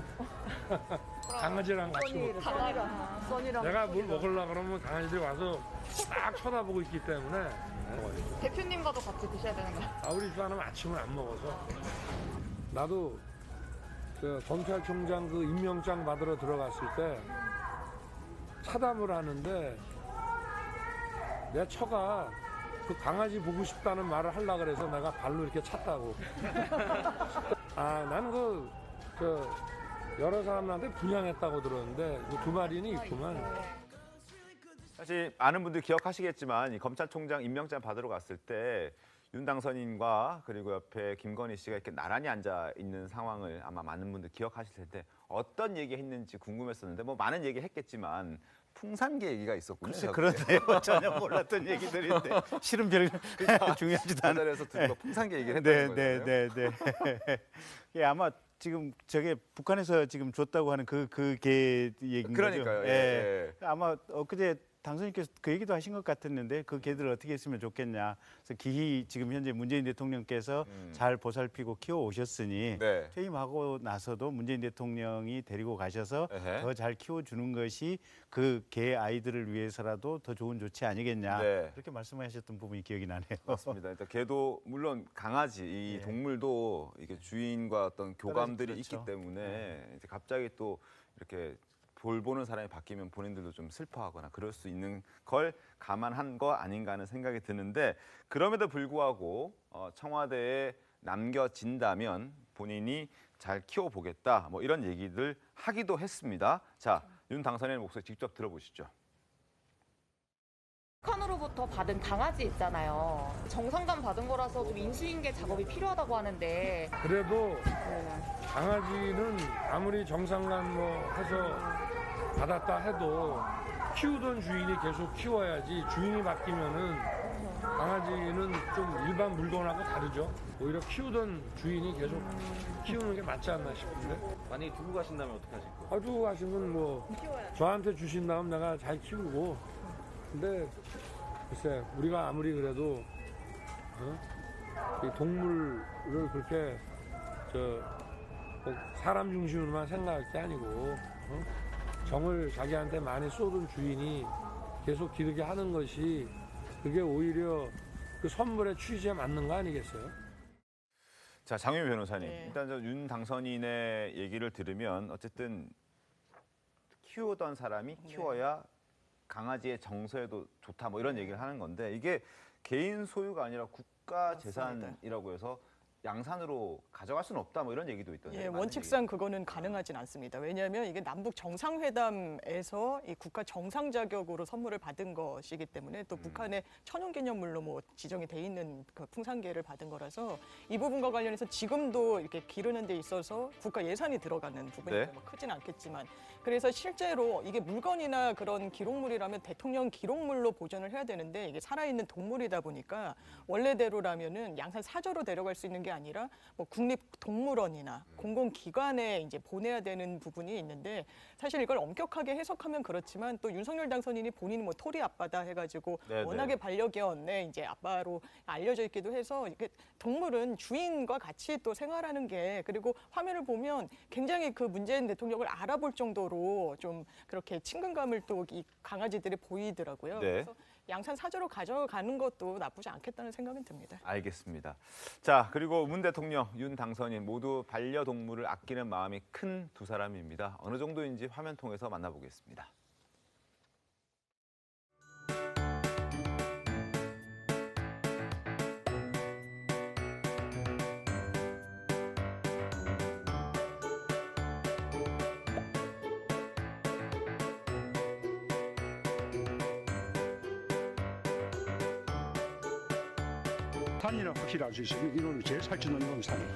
강아지랑 같이 먹고. 써니랑 내가 뭘 먹으려고 그러면 강아지들이 와서 딱 쳐다보고 있기 때문에 먹어요. 대표님과도 같이 드셔야 되는 거예요? 우리 집안은 아침을 안 먹어서. 나도 그 검찰총장 그 임명장 받으러 들어갔을 때 차담을 하는데 내 처가 그 강아지 보고 싶다는 말을 하려고 그래서 내가 발로 이렇게 찼다고. 나는 그 여러 사람한테 분양했다고 들었는데 그 두 마리는 있구만. 사실 많은 분들 기억하시겠지만 이 검찰총장 임명장 받으러 갔을 때 윤 당선인과 그리고 옆에 김건희 씨가 이렇게 나란히 앉아 있는 상황을 아마 많은 분들 기억하실 텐데 어떤 얘기했는지 궁금했었는데 뭐 많은 얘기했겠지만 풍산계 얘기가 있었군요. 글쎄 그런데요. 전혀 몰랐던 얘기들인데 실은 별 중요하지도 않아요. 그래서 두고 풍산계 얘기를 했다는 거예요. 네. 예, 아마 지금 저게 북한에서 지금 줬다고 하는 그 얘기인 그러니까요. 거죠. 예. 아마 엊그제 당선인께서 그 얘기도 하신 것 같았는데 그 개들 어떻게 했으면 좋겠냐. 그래서 기히 지금 현재 문재인 대통령께서 잘 보살피고 키워 오셨으니 네. 퇴임하고 나서도 문재인 대통령이 데리고 가셔서 에헤. 더 잘 키워주는 것이 그 개 아이들을 위해서라도 더 좋은 조치 아니겠냐. 네. 그렇게 말씀하셨던 부분이 기억이 나네요. 맞습니다. 일단 개도 물론 강아지 이 동물도 이게 주인과 어떤 교감들이 그렇죠. 있기 때문에 이제 갑자기 또 이렇게 돌보는 사람이 바뀌면 본인들도 좀 슬퍼하거나 그럴 수 있는 걸 감안한 거 아닌가 하는 생각이 드는데 그럼에도 불구하고 청와대에 남겨진다면 본인이 잘 키워보겠다 뭐 이런 얘기들 하기도 했습니다. 자, 윤 당선인의 목소리 직접 들어보시죠. 북한으로부터 받은 강아지 있잖아요. 정상감 받은 거라서 좀 인수인계 작업이 필요하다고 하는데 그래도 강아지는 아무리 정상감 뭐 해서 받았다 해도 키우던 주인이 계속 키워야지 주인이 바뀌면은 강아지는 좀 일반 물건하고 다르죠. 오히려 키우던 주인이 계속 키우는 게 맞지 않나 싶은데. 만약에 두고 가신다면 어떻게 하실 거예요? 두고 가시면 뭐 저한테 주신다면 내가 잘 키우고. 근데 글쎄 우리가 아무리 그래도 이 동물을 그렇게 꼭 사람 중심으로만 생각할 게 아니고 정을 자기한테 많이 쏟은 주인이 계속 기르게 하는 것이 그게 오히려 그 선물의 취지에 맞는 거 아니겠어요? 자, 장윤 변호사님. 네. 일단 저 윤 당선인의 얘기를 들으면 어쨌든 키우던 사람이 키워야 강아지의 정서에도 좋다 뭐 이런 얘기를 하는 건데 이게 개인 소유가 아니라 국가 재산이라고 해서 양산으로 가져갈 수는 없다 뭐 이런 얘기도 있던데. 예, 원칙상 그거는 가능하진 않습니다. 왜냐하면 이게 남북 정상회담에서 이 국가 정상 자격으로 선물을 받은 것이기 때문에 또 북한의 천연기념물로 뭐 지정이 돼 있는 그 풍산개를 받은 거라서 이 부분과 관련해서 지금도 이렇게 기르는 데 있어서 국가 예산이 들어가는 부분이 네. 뭐 크진 않겠지만 그래서 실제로 이게 물건이나 그런 기록물이라면 대통령 기록물로 보존을 해야 되는데 이게 살아있는 동물이다 보니까 원래대로라면은 양산 사저로 데려갈 수 있는 게 아니라 뭐 국립동물원이나 공공기관에 이제 보내야 되는 부분이 있는데 사실 이걸 엄격하게 해석하면 그렇지만 또 윤석열 당선인이 본인이 뭐 토리 아빠다 해가지고 네네. 워낙에 반려견의 이제 아빠로 알려져 있기도 해서 이게 동물은 주인과 같이 또 생활하는 게 그리고 화면을 보면 굉장히 그 문재인 대통령을 알아볼 정도로 좀 그렇게 친근감을 또 이 강아지들이 보이더라고요. 네. 그래서 양산 사저로 가져가는 것도 나쁘지 않겠다는 생각은 듭니다. 알겠습니다. 자, 그리고 문 대통령, 윤 당선인 모두 반려동물을 아끼는 마음이 큰 두 사람입니다. 어느 정도인지 화면 통해서 만나보겠습니다. 산이라 확실히 알 수 있어요. 이놈이 제일 살찌는 건 산이에요.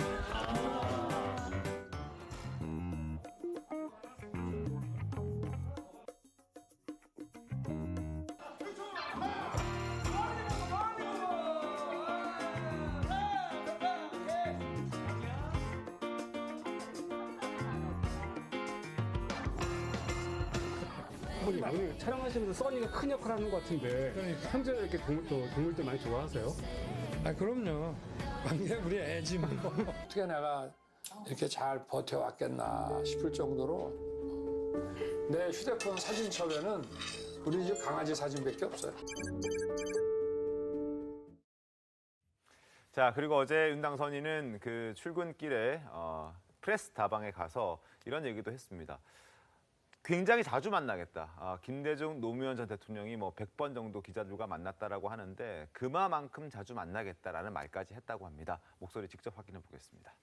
오늘 촬영하시면서 써니가 큰 역할을 하는 것 같은데 현재 이렇게 동물들 많이 좋아하세요? 그럼요. 완전 우리 애지만. 어떻게 내가 이렇게 잘 버텨왔겠나 싶을 정도로 내 휴대폰 사진첩에는 우리 집 강아지 사진밖에 없어요. 자, 그리고 어제 윤 당선인은 그 출근길에 프레스 다방에 가서 이런 얘기도 했습니다. 굉장히 자주 만나겠다. 김대중 노무현 전 대통령이 뭐 100번 정도 기자들과 만났다라고 하는데 그만큼 자주 만나겠다라는 말까지 했다고 합니다. 목소리 직접 확인해 보겠습니다.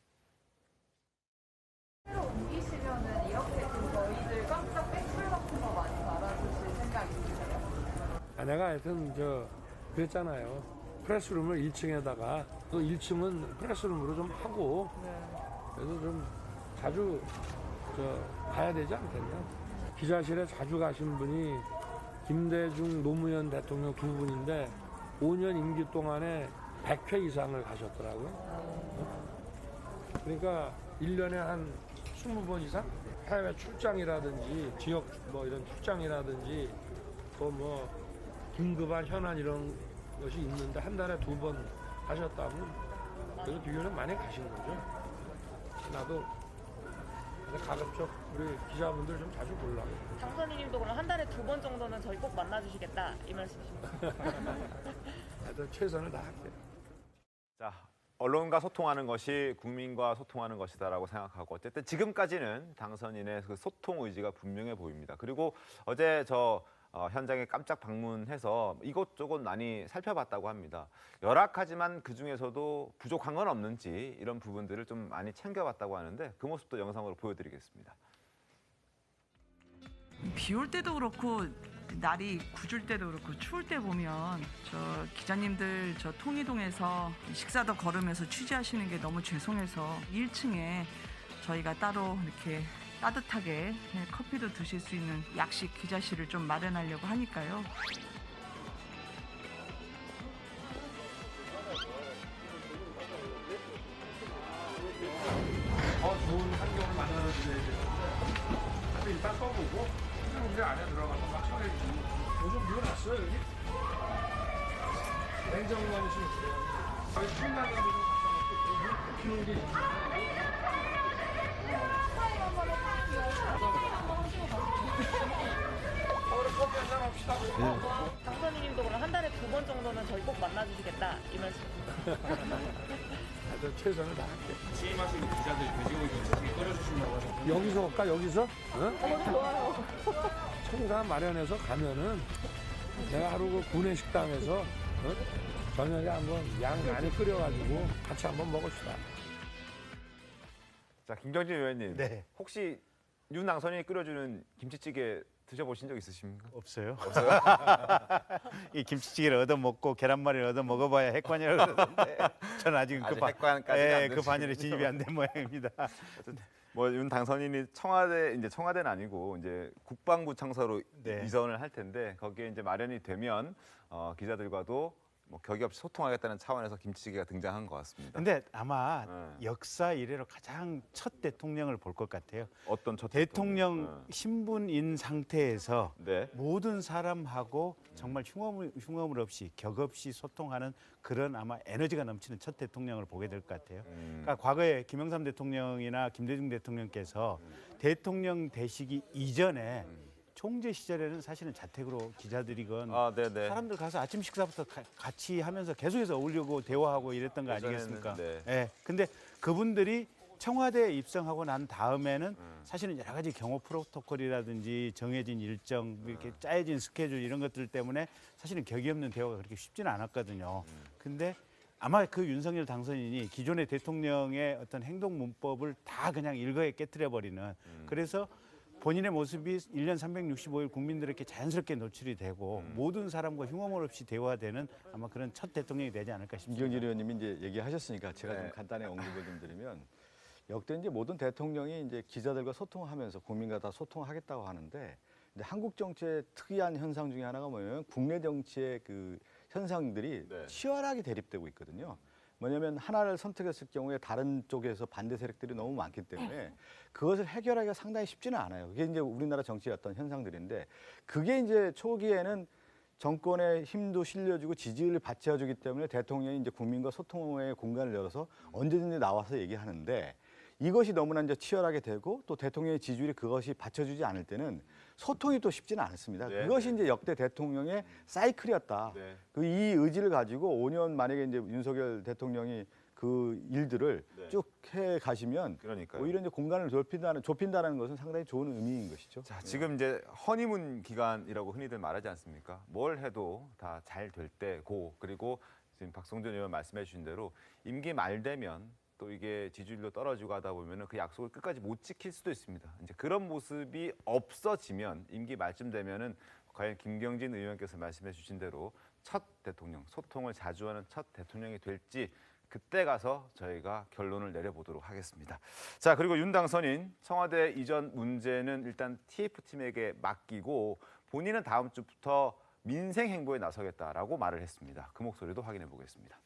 되시면은 이렇게 좀 저희들 깜짝 팩플 같은 거 많이 달아주실 생각 있으세요? 내가 하여튼 그랬잖아요. 프레스룸을 1층에다가 또 1층은 프레스룸으로 좀 하고 그래서 좀 자주 가야 되지 않겠냐. 기자실에 자주 가신 분이 김대중 노무현 대통령 두 분인데 5년 임기 동안에 100회 이상을 가셨더라고요. 그러니까 1년에 한 20번 이상 해외 출장이라든지 지역 이런 출장이라든지 또 긴급한 현안 이런 것이 있는데 한 달에 2번 하셨다면 그래서 비교는 많이 가신 거죠. 나도 가급적 우리 기자분들 좀 자주 보려고. 당선인님도 그럼 한 달에 2번 정도는 저희 꼭 만나주시겠다 이 말씀이십니까? 하여튼 최선을 다할게요. 자, 언론과 소통하는 것이 국민과 소통하는 것이다라고 생각하고 어쨌든 지금까지는 당선인의 그 소통 의지가 분명해 보입니다. 그리고 어제 현장에 깜짝 방문해서 이것저것 많이 살펴봤다고 합니다. 열악하지만 그중에서도 부족한 건 없는지 이런 부분들을 좀 많이 챙겨봤다고 하는데 그 모습도 영상으로 보여드리겠습니다. 비 올 때도 그렇고 날이 궂을 때도 그렇고 추울 때 보면 기자님들 통이동에서 식사도 걸으면서 취재하시는 게 너무 죄송해서 1층에 저희가 따로 이렇게 따뜻하게 커피도 드실 수 있는 약식 기자실을 좀 마련하려고 하니까요. 좋은 환경을 만들어드려야 되는데 일단 써보고 우리 안에 들어가서 막 처리해주고 요즘 비워놨어요 여기? 냉장고만 있으면 돼요. 여기 핀란드 좀 비운 게 당선인님도 그럼 한 달에 2번 정도는 저희 꼭 만나주시겠다 이 말씀이십니까? 하여튼 최선을 다할게요. 취임하신 기자들 돼지고기 김치찌개 끓여주신다고 하셨는데 여기서 갈까 여기서? 좋아요. 청사 마련해서 가면은 내가 하루 그 구내 식당에서 저녁에 한번 양 많이 끓여가지고 같이 한번 먹읍시다. 자, 김경진 의원님. 네. 혹시 윤 당선인이 끓여주는 김치찌개 드셔보신 적 있으십니까? 없어요. 없어요? 이 김치찌개를 얻어먹고 계란말이를 얻어먹어봐야 핵관이라고 그러는데 저는 아직 그 반열에 진입이 안 된 모양입니다. 윤 당선인이 청와대는 아니고 이제 국방부 청사로 이전을 할 텐데 거기에 이제 마련이 되면 기자들과도 격의 없이 소통하겠다는 차원에서 김치찌개가 등장한 것 같습니다. 근데 아마 역사 이래로 가장 첫 대통령을 볼 것 같아요. 어떤 첫 대통령 신분인 상태에서 모든 사람하고 정말 흉엄을 없이 격 없이 소통하는 그런 아마 에너지가 넘치는 첫 대통령을 보게 될 것 같아요. 그러니까 과거에 김영삼 대통령이나 김대중 대통령께서 대통령 되시기 이전에 총재 시절에는 사실은 자택으로 기자들이건 사람들 가서 아침 식사부터 같이 하면서 계속해서 어울리고 대화하고 이랬던 거 아니겠습니까? 근데 그분들이 청와대에 입성하고 난 다음에는 사실은 여러 가지 경호 프로토콜이라든지 정해진 일정, 이렇게 짜여진 스케줄 이런 것들 때문에 사실은 격이 없는 대화가 그렇게 쉽지는 않았거든요. 근데 아마 그 윤석열 당선인이 기존의 대통령의 어떤 행동 문법을 다 그냥 일거에 깨트려버리는 그래서 본인의 모습이 1년 365일 국민들에게 자연스럽게 노출이 되고 모든 사람과 흉엄을 없이 대화되는 아마 그런 첫 대통령이 되지 않을까 싶습니다. 김경진 의원님이 이제 얘기하셨으니까 제가 좀 간단히 언급을 좀 드리면 역대 이제 모든 대통령이 이제 기자들과 소통하면서 국민과 다 소통하겠다고 하는데 근데 한국 정치의 특이한 현상 중에 하나가 뭐냐면 국내 정치의 그 현상들이 치열하게 대립되고 있거든요. 뭐냐면 하나를 선택했을 경우에 다른 쪽에서 반대 세력들이 너무 많기 때문에 그것을 해결하기가 상당히 쉽지는 않아요. 그게 이제 우리나라 정치의 어떤 현상들인데 그게 이제 초기에는 정권의 힘도 실려주고 지지를 받쳐주기 때문에 대통령이 이제 국민과 소통의 공간을 열어서 언제든지 나와서 얘기하는데 이것이 너무나 이제 치열하게 되고 또 대통령의 지지율이 그것이 받쳐주지 않을 때는 소통이 또 쉽지는 않습니다. 그것이 이제 역대 대통령의 사이클이었다. 그 이 의지를 가지고 5년 만약에 이제 윤석열 대통령이 그 일들을 쭉 해 가시면 오히려 이제 공간을 좁힌다는 것은 상당히 좋은 의미인 것이죠. 자, 지금 이제 허니문 기간이라고 흔히들 말하지 않습니까? 뭘 해도 다 잘 될 때고 그리고 지금 박성준 의원 말씀해 주신 대로 임기 말 되면 또 이게 지지율도 떨어지고 하다 보면은 그 약속을 끝까지 못 지킬 수도 있습니다. 이제 그런 모습이 없어지면 임기 말쯤 되면은 과연 김경진 의원께서 말씀해 주신 대로 첫 대통령, 소통을 자주 하는 첫 대통령이 될지 그때 가서 저희가 결론을 내려보도록 하겠습니다. 자, 그리고 윤 당선인 청와대 이전 문제는 일단 TF팀에게 맡기고 본인은 다음 주부터 민생 행보에 나서겠다라고 말을 했습니다. 그 목소리도 확인해 보겠습니다.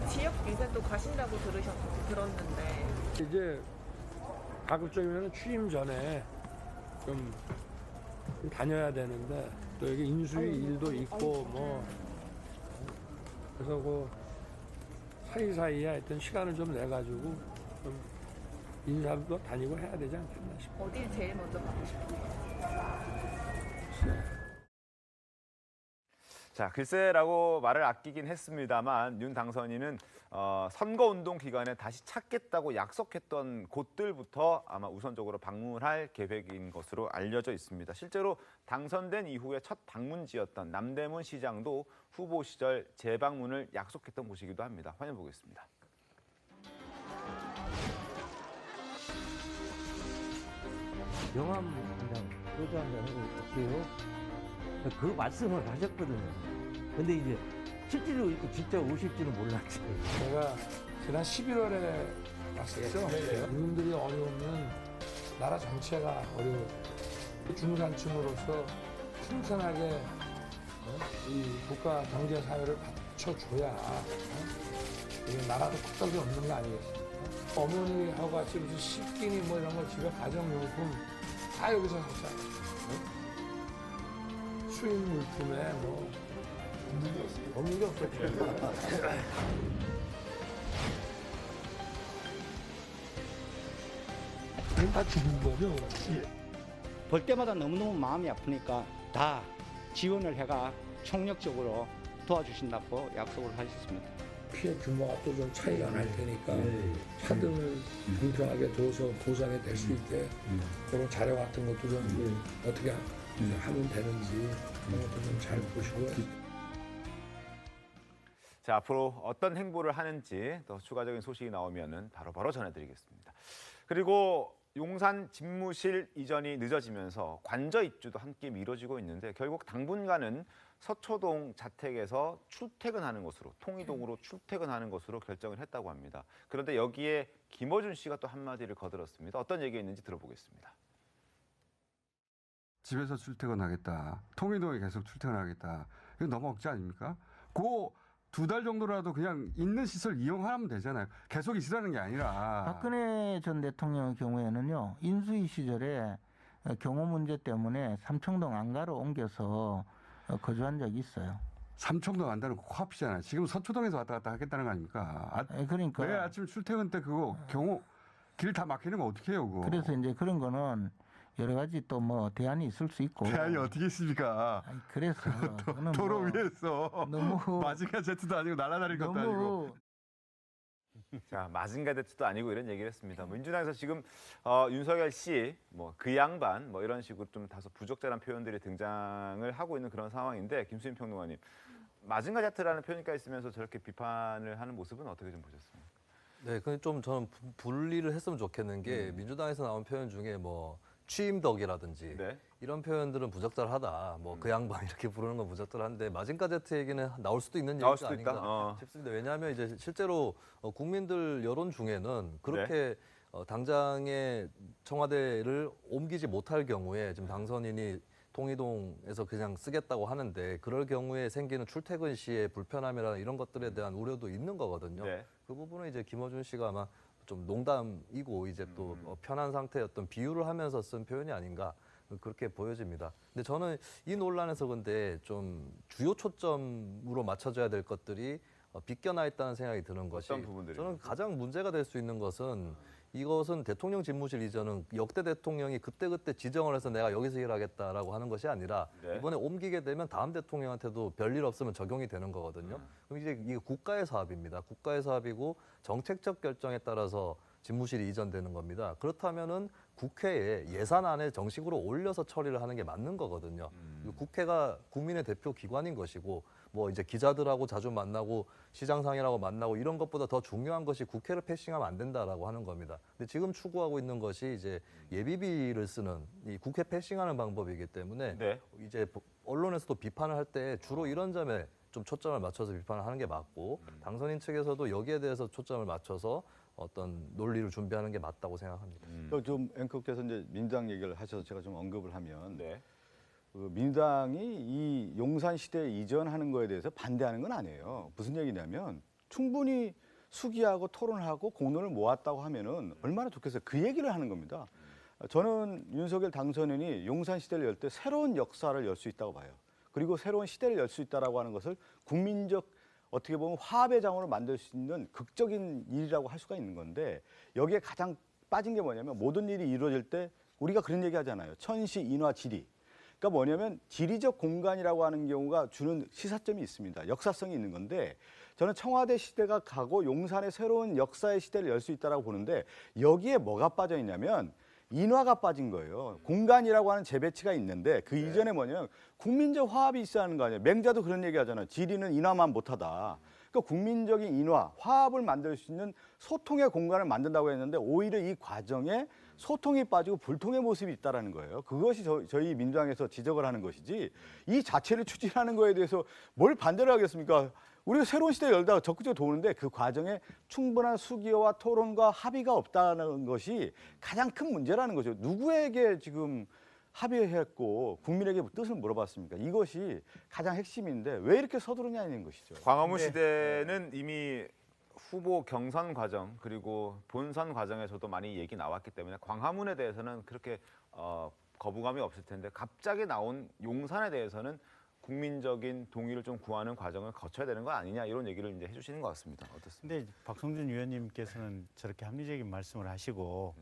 지역 민생도 가신다고 들었는데 이제 가급적이면 취임 전에 좀 다녀야 되는데 또 여기 인수위 일도 있고 뭐 그래서 그 사이사이에 하여튼 시간을 좀 내가지고 좀 인사도 다니고 해야 되지 않겠나 싶어요. 어딜 제일 먼저 가고 싶어요? 자, 글쎄라고 말을 아끼긴 했습니다만 윤 당선인은 선거운동 기간에 다시 찾겠다고 약속했던 곳들부터 아마 우선적으로 방문할 계획인 것으로 알려져 있습니다. 실제로 당선된 이후에 첫 방문지였던 남대문 시장도 후보 시절 재방문을 약속했던 곳이기도 합니다. 화면 보겠습니다. 명함 그냥 소장하는 거 어때요? 그 말씀을 하셨거든요. 근데 이제 실제로 이렇게 진짜 오실지는 몰랐지. 제가 지난 11월에 왔었죠. 국민들이 어려우면 나라 전체가 어려워. 중산층으로서 충성하게 이 국가 경제 사회를 받쳐줘야 이게 나라도 끄떡이 없는 거 아니겠습니까? 어머니하고 같이 무슨 식기니 뭐 이런 거 집에 가정용품 다 여기서 샀잖아요. 수입 물품에 뭐 없는 게 없었죠. 다 죽은 거죠. 볼 때마다 너무너무 마음이 아프니까 다 지원을 해가 총력적으로 도와주신다고 약속을 하셨습니다. 피해 규모가 또 좀 차이가 날 테니까 차등을 공평하게 둬서 보상이 될 수 있게 그런 자료 같은 것도 좀 어떻게 하면 되는지 그런 것도 좀 잘 보시고. 자, 앞으로 어떤 행보를 하는지 더 추가적인 소식이 나오면은 바로바로 전해드리겠습니다. 그리고 용산 집무실 이전이 늦어지면서 관저 입주도 함께 미뤄지고 있는데 결국 당분간은 서초동 자택에서 출퇴근하는 것으로 통이동으로 출퇴근하는 것으로 결정을 했다고 합니다. 그런데 여기에 김어준 씨가 또 한마디를 거들었습니다. 어떤 얘기가 있는지 들어보겠습니다. 집에서 출퇴근하겠다. 통이동에 계속 출퇴근하겠다. 이거 너무 억지 아닙니까? 그 2달 정도라도 그냥 있는 시설 이용하면 되잖아요. 계속 있으라는 게 아니라. 박근혜 전 대통령의 경우에는요. 인수위 시절에 경호 문제 때문에 삼청동 안가로 옮겨서 거주한 적이 있어요. 삼청동 안가는 코앞이잖아요. 지금 서초동에서 왔다 갔다 하겠다는 거 아닙니까? 그러니까 매일 아침 출퇴근 때 그거 경호 길 다 막히는 거 어떻게 해요, 그거? 그래서 이제 그런 거는 여러 가지 또 뭐 대안이 있을 수 있고. 대안이 어떻게 있습니까? 아니, 그래서 도로 위에서 너무 마징가 제트도 아니고 날아다닐 것도 아니고. 자, 마징가 제트도 아니고 이런 얘기를 했습니다. 민주당에서 지금 윤석열 씨, 뭐 그 양반, 뭐 이런 식으로 좀 다소 부적절한 표현들이 등장을 하고 있는 그런 상황인데 김수민 평론가님, 마징가 제트라는 표현까지 있으면서 저렇게 비판을 하는 모습은 어떻게 좀 보셨습니까? 네, 근데 좀 저는 분리를 했으면 좋겠는 게 민주당에서 나온 표현 중에 뭐 취임덕이라든지 네. 이런 표현들은 부적절하다. 뭐 그 양반 이렇게 부르는 건 부적절한데 마징가 제트 얘기는 나올 수도 있는 나올 얘기가 수도 있다. 아닌가 싶습니다. 왜냐하면 이제 실제로 국민들 여론 중에는 그렇게 당장의 청와대를 옮기지 못할 경우에 지금 당선인이 통이동에서 그냥 쓰겠다고 하는데 그럴 경우에 생기는 출퇴근 시의 불편함이나 이런 것들에 대한 우려도 있는 거거든요. 네. 그 부분은 이제 김어준 씨가 아마 좀 농담이고 이제 또 편한 상태의 어떤 비유를 하면서 쓴 표현이 아닌가 그렇게 보여집니다. 근데 저는 이 논란에서 근데 좀 주요 초점으로 맞춰줘야 될 것들이 빗겨나 있다는 생각이 드는 것이 어떤 부분들이? 저는 가장 문제가 될 수 있는 것은 이것은 대통령 집무실 이전은 역대 대통령이 그때그때 지정을 해서 내가 여기서 일하겠다라고 하는 것이 아니라 네. 이번에 옮기게 되면 다음 대통령한테도 별일 없으면 적용이 되는 거거든요. 그럼 이제 이게 국가의 사업입니다. 국가의 사업이고 정책적 결정에 따라서 집무실이 이전되는 겁니다. 그렇다면은 국회에 예산안에 정식으로 올려서 처리를 하는 게 맞는 거거든요. 국회가 국민의 대표 기관인 것이고 뭐 이제 기자들하고 자주 만나고 시장상이라고 만나고 이런 것보다 더 중요한 것이 국회를 패싱하면 안 된다라고 하는 겁니다. 근데 지금 추구하고 있는 것이 이제 예비비를 쓰는 이 국회 패싱하는 방법이기 때문에 이제 언론에서도 비판을 할 때 주로 이런 점에 좀 초점을 맞춰서 비판을 하는 게 맞고 당선인 측에서도 여기에 대해서 초점을 맞춰서 어떤 논리를 준비하는 게 맞다고 생각합니다. 좀 앵커께서 이제 민주당 얘기를 하셔서 제가 좀 언급을 하면 그 민주당이 이 용산 시대에 이전하는 거에 대해서 반대하는 건 아니에요. 무슨 얘기냐면 충분히 수기하고 토론하고 공론을 모았다고 하면은 얼마나 좋겠어요. 그 얘기를 하는 겁니다. 저는 윤석열 당선인이 용산 시대를 열 때 새로운 역사를 열 수 있다고 봐요. 그리고 새로운 시대를 열 수 있다라고 하는 것을 국민적 어떻게 보면 화합의 장으로 만들 수 있는 극적인 일이라고 할 수가 있는 건데 여기에 가장 빠진 게 뭐냐면 모든 일이 이루어질 때 우리가 그런 얘기 하잖아요. 천시, 인화, 지리. 그러니까 뭐냐면 지리적 공간이라고 하는 경우가 주는 시사점이 있습니다. 역사성이 있는 건데 저는 청와대 시대가 가고 용산의 새로운 역사의 시대를 열 수 있다고 보는데 여기에 뭐가 빠져 있냐면 인화가 빠진 거예요. 공간이라고 하는 재배치가 있는데 그 이전에 뭐냐면 국민적 화합이 있어야 하는 거 아니에요. 맹자도 그런 얘기 하잖아요. 지리는 인화만 못하다. 그러니까 국민적인 인화, 화합을 만들 수 있는 소통의 공간을 만든다고 했는데 오히려 이 과정에 소통이 빠지고 불통의 모습이 있다라는 거예요. 그것이 저희 민주당에서 지적을 하는 것이지 이 자체를 추진하는 거에 대해서 뭘 반대를 하겠습니까? 우리가 새로운 시대를 열다가 적극적으로 도는데 그 과정에 충분한 수기와 토론과 합의가 없다는 것이 가장 큰 문제라는 거죠. 누구에게 지금 합의했고 국민에게 뜻을 물어봤습니까? 이것이 가장 핵심인데 왜 이렇게 서두르냐는 것이죠. 광화문 시대는 이미 후보 경선 과정 그리고 본선 과정에서도 많이 얘기 나왔기 때문에 광화문에 대해서는 그렇게 거부감이 없을 텐데 갑자기 나온 용산에 대해서는 국민적인 동의를 좀 구하는 과정을 거쳐야 되는 거 아니냐 이런 얘기를 이제 해주시는 것 같습니다. 어떻습니까? 근데 박성준 의원님께서는 저렇게 합리적인 말씀을 하시고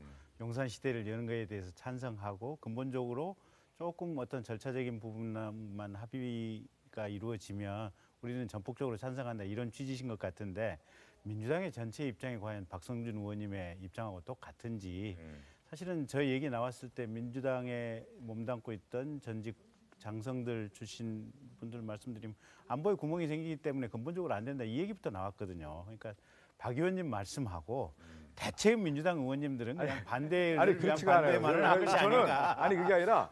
용산 시대를 여는 거에 대해서 찬성하고 근본적으로 조금 어떤 절차적인 부분만 합의가 이루어지면 우리는 전폭적으로 찬성한다 이런 취지신 것 같은데 민주당의 전체 입장이 과연 박성준 의원님의 입장하고 똑같은지 사실은 저 얘기 나왔을 때 민주당에 몸담고 있던 전직 장성들 출신 분들 말씀드리면 안보에 구멍이 생기기 때문에 근본적으로 안 된다 이 얘기부터 나왔거든요. 그러니까 박 의원님 말씀하고 대체 민주당 의원님들은 그냥 반대를 위한 반대만을 하는 것이 아닌가. 아니 그게 아니라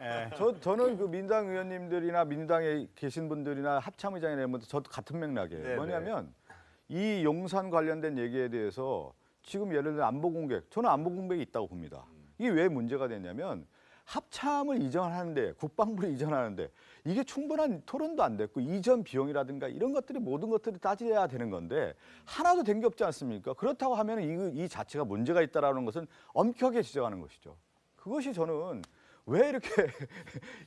저는 그 민주당 의원님들이나 민주당에 계신 분들이나 합참의장이나 이런 분들 저도 같은 맥락이에요. 뭐냐면 이 용산 관련된 얘기에 대해서 지금 예를 들어 안보 공백, 저는 안보 공백이 있다고 봅니다. 이게 왜 문제가 됐냐면 합참을 이전하는데 국방부를 이전하는데 이게 충분한 토론도 안 됐고 이전 비용이라든가 이런 것들이 모든 것들이 따져야 되는 건데 하나도 된 게 없지 않습니까? 그렇다고 하면 이 자체가 문제가 있다라는 것은 엄격하게 지적하는 것이죠. 그것이 저는 왜 이렇게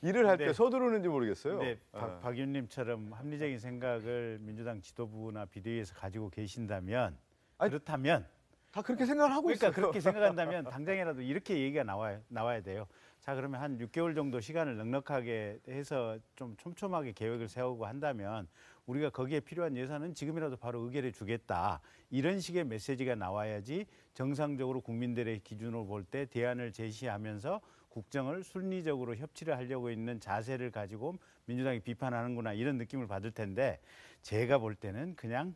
일을 할 때 서두르는지 모르겠어요. 네, 박 의원님처럼 합리적인 생각을 민주당 지도부나 비대위에서 가지고 계신다면 그렇다면 다 그렇게 생각을 하고 있어요. 그러니까 그렇게 생각한다면 당장이라도 이렇게 얘기가 나와야 돼요. 자 그러면 한 6개월 정도 시간을 넉넉하게 해서 좀 촘촘하게 계획을 세우고 한다면 우리가 거기에 필요한 예산은 지금이라도 바로 의결해 주겠다. 이런 식의 메시지가 나와야지 정상적으로 국민들의 기준으로 볼 때 대안을 제시하면서 국정을 순리적으로 협치를 하려고 있는 자세를 가지고 민주당이 비판하는구나 이런 느낌을 받을 텐데 제가 볼 때는 그냥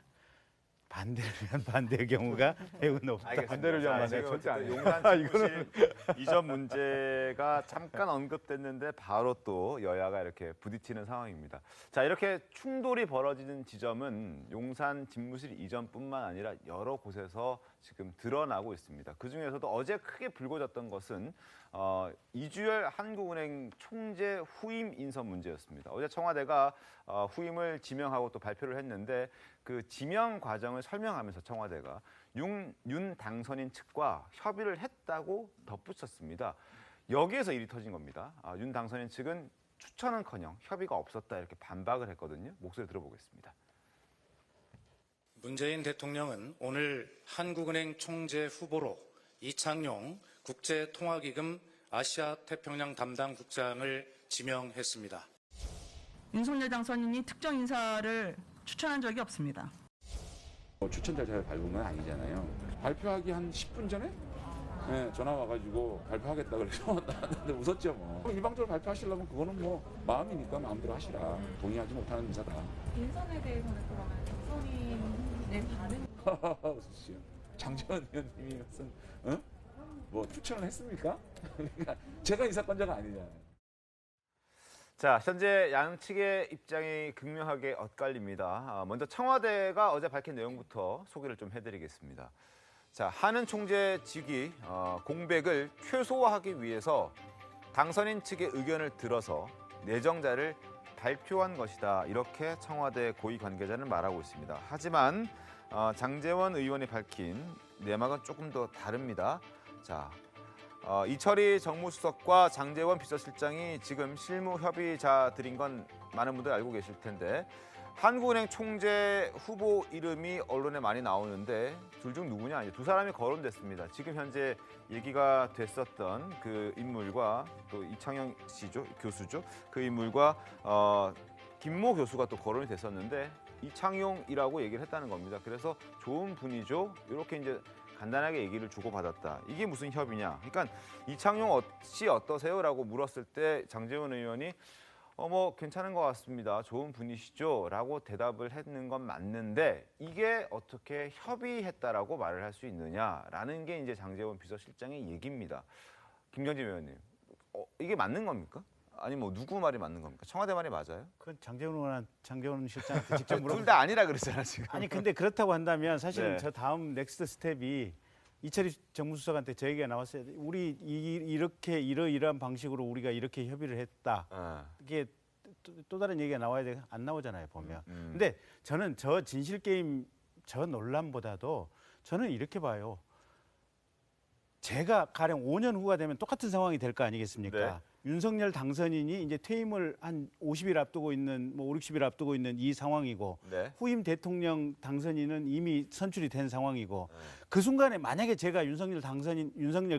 반대를 위한 반대의 경우가 매우 높다. 반대를 위한 반대 절대 아니에요. 용산 집무실 이전 문제가 잠깐 언급됐는데 바로 또 여야가 이렇게 부딪히는 상황입니다. 자 이렇게 충돌이 벌어지는 지점은 용산 집무실 이전뿐만 아니라 여러 곳에서 지금 드러나고 있습니다. 그중에서도 어제 크게 불거졌던 것은 이주열 한국은행 총재 후임 인선 문제였습니다. 어제 청와대가 후임을 지명하고 또 발표를 했는데 그 지명 과정을 설명하면서 청와대가 윤 당선인 측과 협의를 했다고 덧붙였습니다. 여기에서 일이 터진 겁니다. 윤 당선인 측은 추천은커녕 협의가 없었다 이렇게 반박을 했거든요. 목소리 들어보겠습니다. 문재인 대통령은 오늘 한국은행 총재 후보로 이창용 국제통화기금 아시아태평양 담당 국장을 지명했습니다. 윤석열 당선인이 특정 인사를 추천한 적이 없습니다. 추천 절차를 밟은 건 아니잖아요. 발표하기 한 10분 전에 예, 전화 와가지고 발표하겠다 그래서 나한테 웃었죠 뭐. 일방적으로 발표하시려면 그거는 뭐 마음이니까 마음대로 하시라. 동의하지 못하는 인사다. 인선에 대해서는 그러면 당선인의 반응? 웃으시죠. 장재원 의원님이 무슨 뭐 추천을 했습니까? 그러니까 제가 인사권자가 아니잖아요. 자, 현재 양측의 입장이 극명하게 엇갈립니다. 먼저 청와대가 어제 밝힌 내용부터 소개를 좀 해드리겠습니다. 자, 한은 총재 직위 공백을 최소화하기 위해서 당선인 측의 의견을 들어서 내정자를 발표한 것이다. 이렇게 청와대 고위 관계자는 말하고 있습니다. 하지만 장제원 의원이 밝힌 내막은 조금 더 다릅니다. 자, 이철희 정무수석과 장제원 비서실장이 지금 실무 협의자들인 건 많은 분들 알고 계실 텐데 한국은행 총재 후보 이름이 언론에 많이 나오는데 둘 중 누구냐? 이제 두 사람이 거론됐습니다. 지금 현재 얘기가 됐었던 그 인물과 또 이창영 씨죠, 교수죠. 그 인물과 김모 교수가 또 거론이 됐었는데 이창용이라고 얘기를 했다는 겁니다. 그래서 좋은 분이죠. 이렇게 이제 간단하게 얘기를 주고받았다. 이게 무슨 협의냐? 그러니까 이창용 씨 어떠세요?라고 물었을 때 장제원 의원이 뭐 괜찮은 것 같습니다. 좋은 분이시죠? 라고 대답을 했는 건 맞는데 이게 어떻게 협의했다라고 말을 할 수 있느냐라는 게 이제 장제원 비서실장의 얘기입니다. 김경진 의원님, 이게 맞는 겁니까? 아니 뭐 누구 말이 맞는 겁니까? 청와대 말이 맞아요? 그건 장제원 실장한테 직접 물어보세요. 둘 다 아니라 그랬잖아 지금. 아니 근데 그렇다고 한다면 사실은 네. 저 다음 넥스트 스텝이 이철희 정무수석한테 저 얘기가 나왔어요. 우리 이렇게 이러이러한 방식으로 우리가 이렇게 협의를 했다. 이게 또 다른 얘기가 나와야 돼. 안 나오잖아요 보면. 근데 저는 저 진실 게임 저 논란보다도 저는 이렇게 봐요. 제가 가령 5년 후가 되면 똑같은 상황이 될 거 아니겠습니까? 네. 윤석열 당선인이 이제 퇴임을 한 50일 앞두고 있는 뭐 5, 60일 앞두고 있는 이 상황이고 네. 후임 대통령 당선인은 이미 선출이 된 상황이고 그 순간에 만약에 제가 윤석열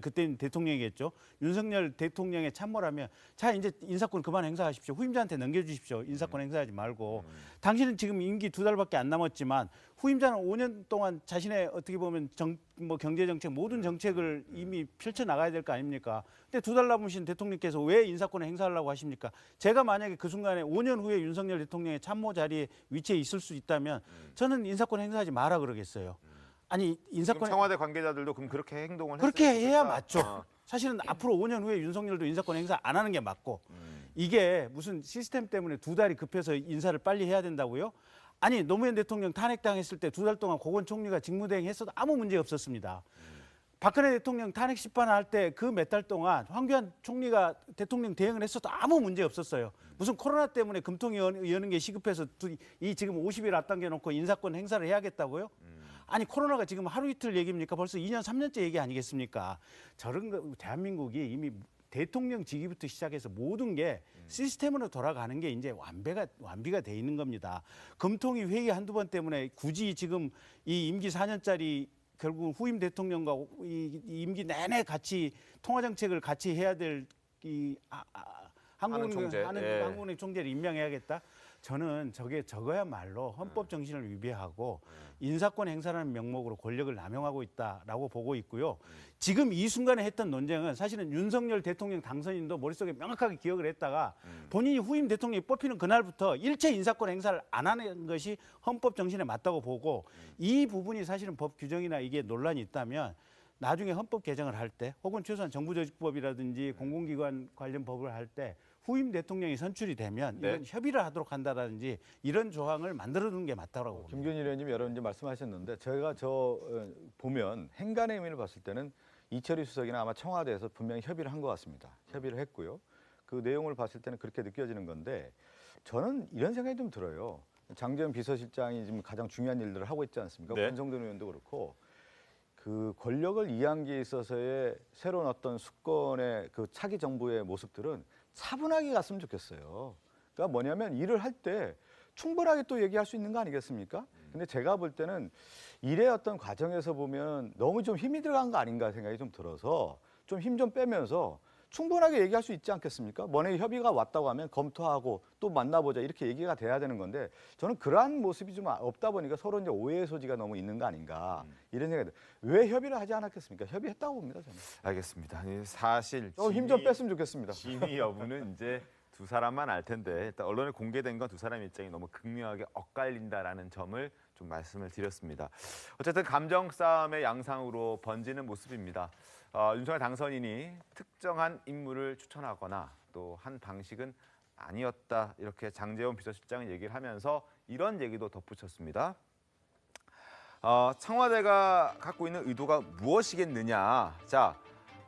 그때는 대통령이겠죠. 윤석열 대통령의 참모라면 자 이제 인사권 그만 행사하십시오. 후임자한테 넘겨주십시오. 인사권 행사하지 말고 당신은 지금 임기 2달밖에 안 남았지만 후임자는 5년 동안 자신의 어떻게 보면 뭐 경제 정책 모든 정책을 이미 펼쳐 나가야 될 거 아닙니까? 근데 2달 남으신 대통령께서 왜 인사권을 행사하려고 하십니까? 제가 만약에 그 순간에 5년 후에 윤석열 대통령의 참모 자리에 위치해 있을 수 있다면 저는 인사권 행사하지 마라 그러겠어요. 아니 인사권 청와대 관계자들도 그럼 그렇게 행동을 그렇게 했어야 해야 됐을까? 맞죠. 사실은 앞으로 5년 후에 윤석열도 인사권 행사 안 하는 게 맞고 이게 무슨 시스템 때문에 2달이 급해서 인사를 빨리 해야 된다고요? 아니 노무현 대통령 탄핵당했을 때 2달 동안 고건 총리가 직무대행했어도 아무 문제 없었습니다. 박근혜 대통령 탄핵 심판할 때 그 몇 달 동안 황교안 총리가 대통령 대행을 했어도 아무 문제 없었어요. 무슨 코로나 때문에 금통위 여는 게 시급해서 이 지금 50일 앞당겨 놓고 인사권 행사를 해야겠다고요? 아니 코로나가 지금 하루 이틀 얘기입니까? 벌써 2년 3년째 얘기 아니겠습니까? 저런 거 대한민국이 이미 대통령 직위부터 시작해서 모든 게 시스템으로 돌아가는 게 이제 완비가 돼 있는 겁니다. 금통위 회의 한두 번 때문에 굳이 지금 이 임기 4년짜리 결국 후임 대통령과 이 임기 내내 같이 통화 정책을 같이 해야 될 이 한국은행 총재를 임명해야겠다. 저는 저거야말로 헌법 정신을 위배하고 인사권 행사라는 명목으로 권력을 남용하고 있다라고 보고 있고요. 지금 이 순간에 했던 논쟁은 사실은 윤석열 대통령 당선인도 머릿속에 명확하게 기억을 했다가 본인이 후임 대통령이 뽑히는 그날부터 일체 인사권 행사를 안 하는 것이 헌법 정신에 맞다고 보고 이 부분이 사실은 법 규정이나 이게 논란이 있다면 나중에 헌법 개정을 할 때 혹은 최소한 정부조직법이라든지 공공기관 관련 법을 할 때 후임 대통령이 선출이 되면 이건 협의를 하도록 한다든지 이런 조항을 만들어두는 게 맞다고 봅니다. 김건희 의원님 여러 번 말씀하셨는데 제가 보면 행간의 의미를 봤을 때는 이철희 수석이나 아마 청와대에서 분명히 협의를 한 것 같습니다. 협의를 했고요. 그 내용을 봤을 때는 그렇게 느껴지는 건데 저는 이런 생각이 좀 들어요. 장제원 비서실장이 지금 가장 중요한 일들을 하고 있지 않습니까? 권성동 의원도 그렇고 그 권력을 이양기에 있어서의 새로운 어떤 수권의 그 차기 정부의 모습들은 차분하게 갔으면 좋겠어요. 그러니까 뭐냐면 일을 할 때 충분하게 또 얘기할 수 있는 거 아니겠습니까? 근데 제가 볼 때는 일의 어떤 과정에서 보면 너무 좀 힘이 들어간 거 아닌가 생각이 좀 들어서 좀 힘 좀 빼면서 충분하게 얘기할 수 있지 않겠습니까? 만약에 협의가 왔다고 하면 검토하고 또 만나보자 이렇게 얘기가 돼야 되는 건데 저는 그러한 모습이 좀 없다 보니까 서로 이제 오해의 소지가 너무 있는 거 아닌가 이런 생각이 들어요. 왜 협의를 하지 않았겠습니까? 협의했다고 봅니다, 저는. 알겠습니다. 힘 사실 좀 뺐으면 좋겠습니다. 진위 여부는 이제 두 사람만 알 텐데 일단 언론에 공개된 건 두 사람 입장이 너무 극명하게 엇갈린다라는 점을 좀 말씀을 드렸습니다. 어쨌든 감정 싸움의 양상으로 번지는 모습입니다. 윤석열 당선인이 특정한 인물을 추천하거나 또 한 방식은 아니었다 이렇게 장제원 비서실장은 얘기를 하면서 이런 얘기도 덧붙였습니다. 청와대가 갖고 있는 의도가 무엇이겠느냐. 자,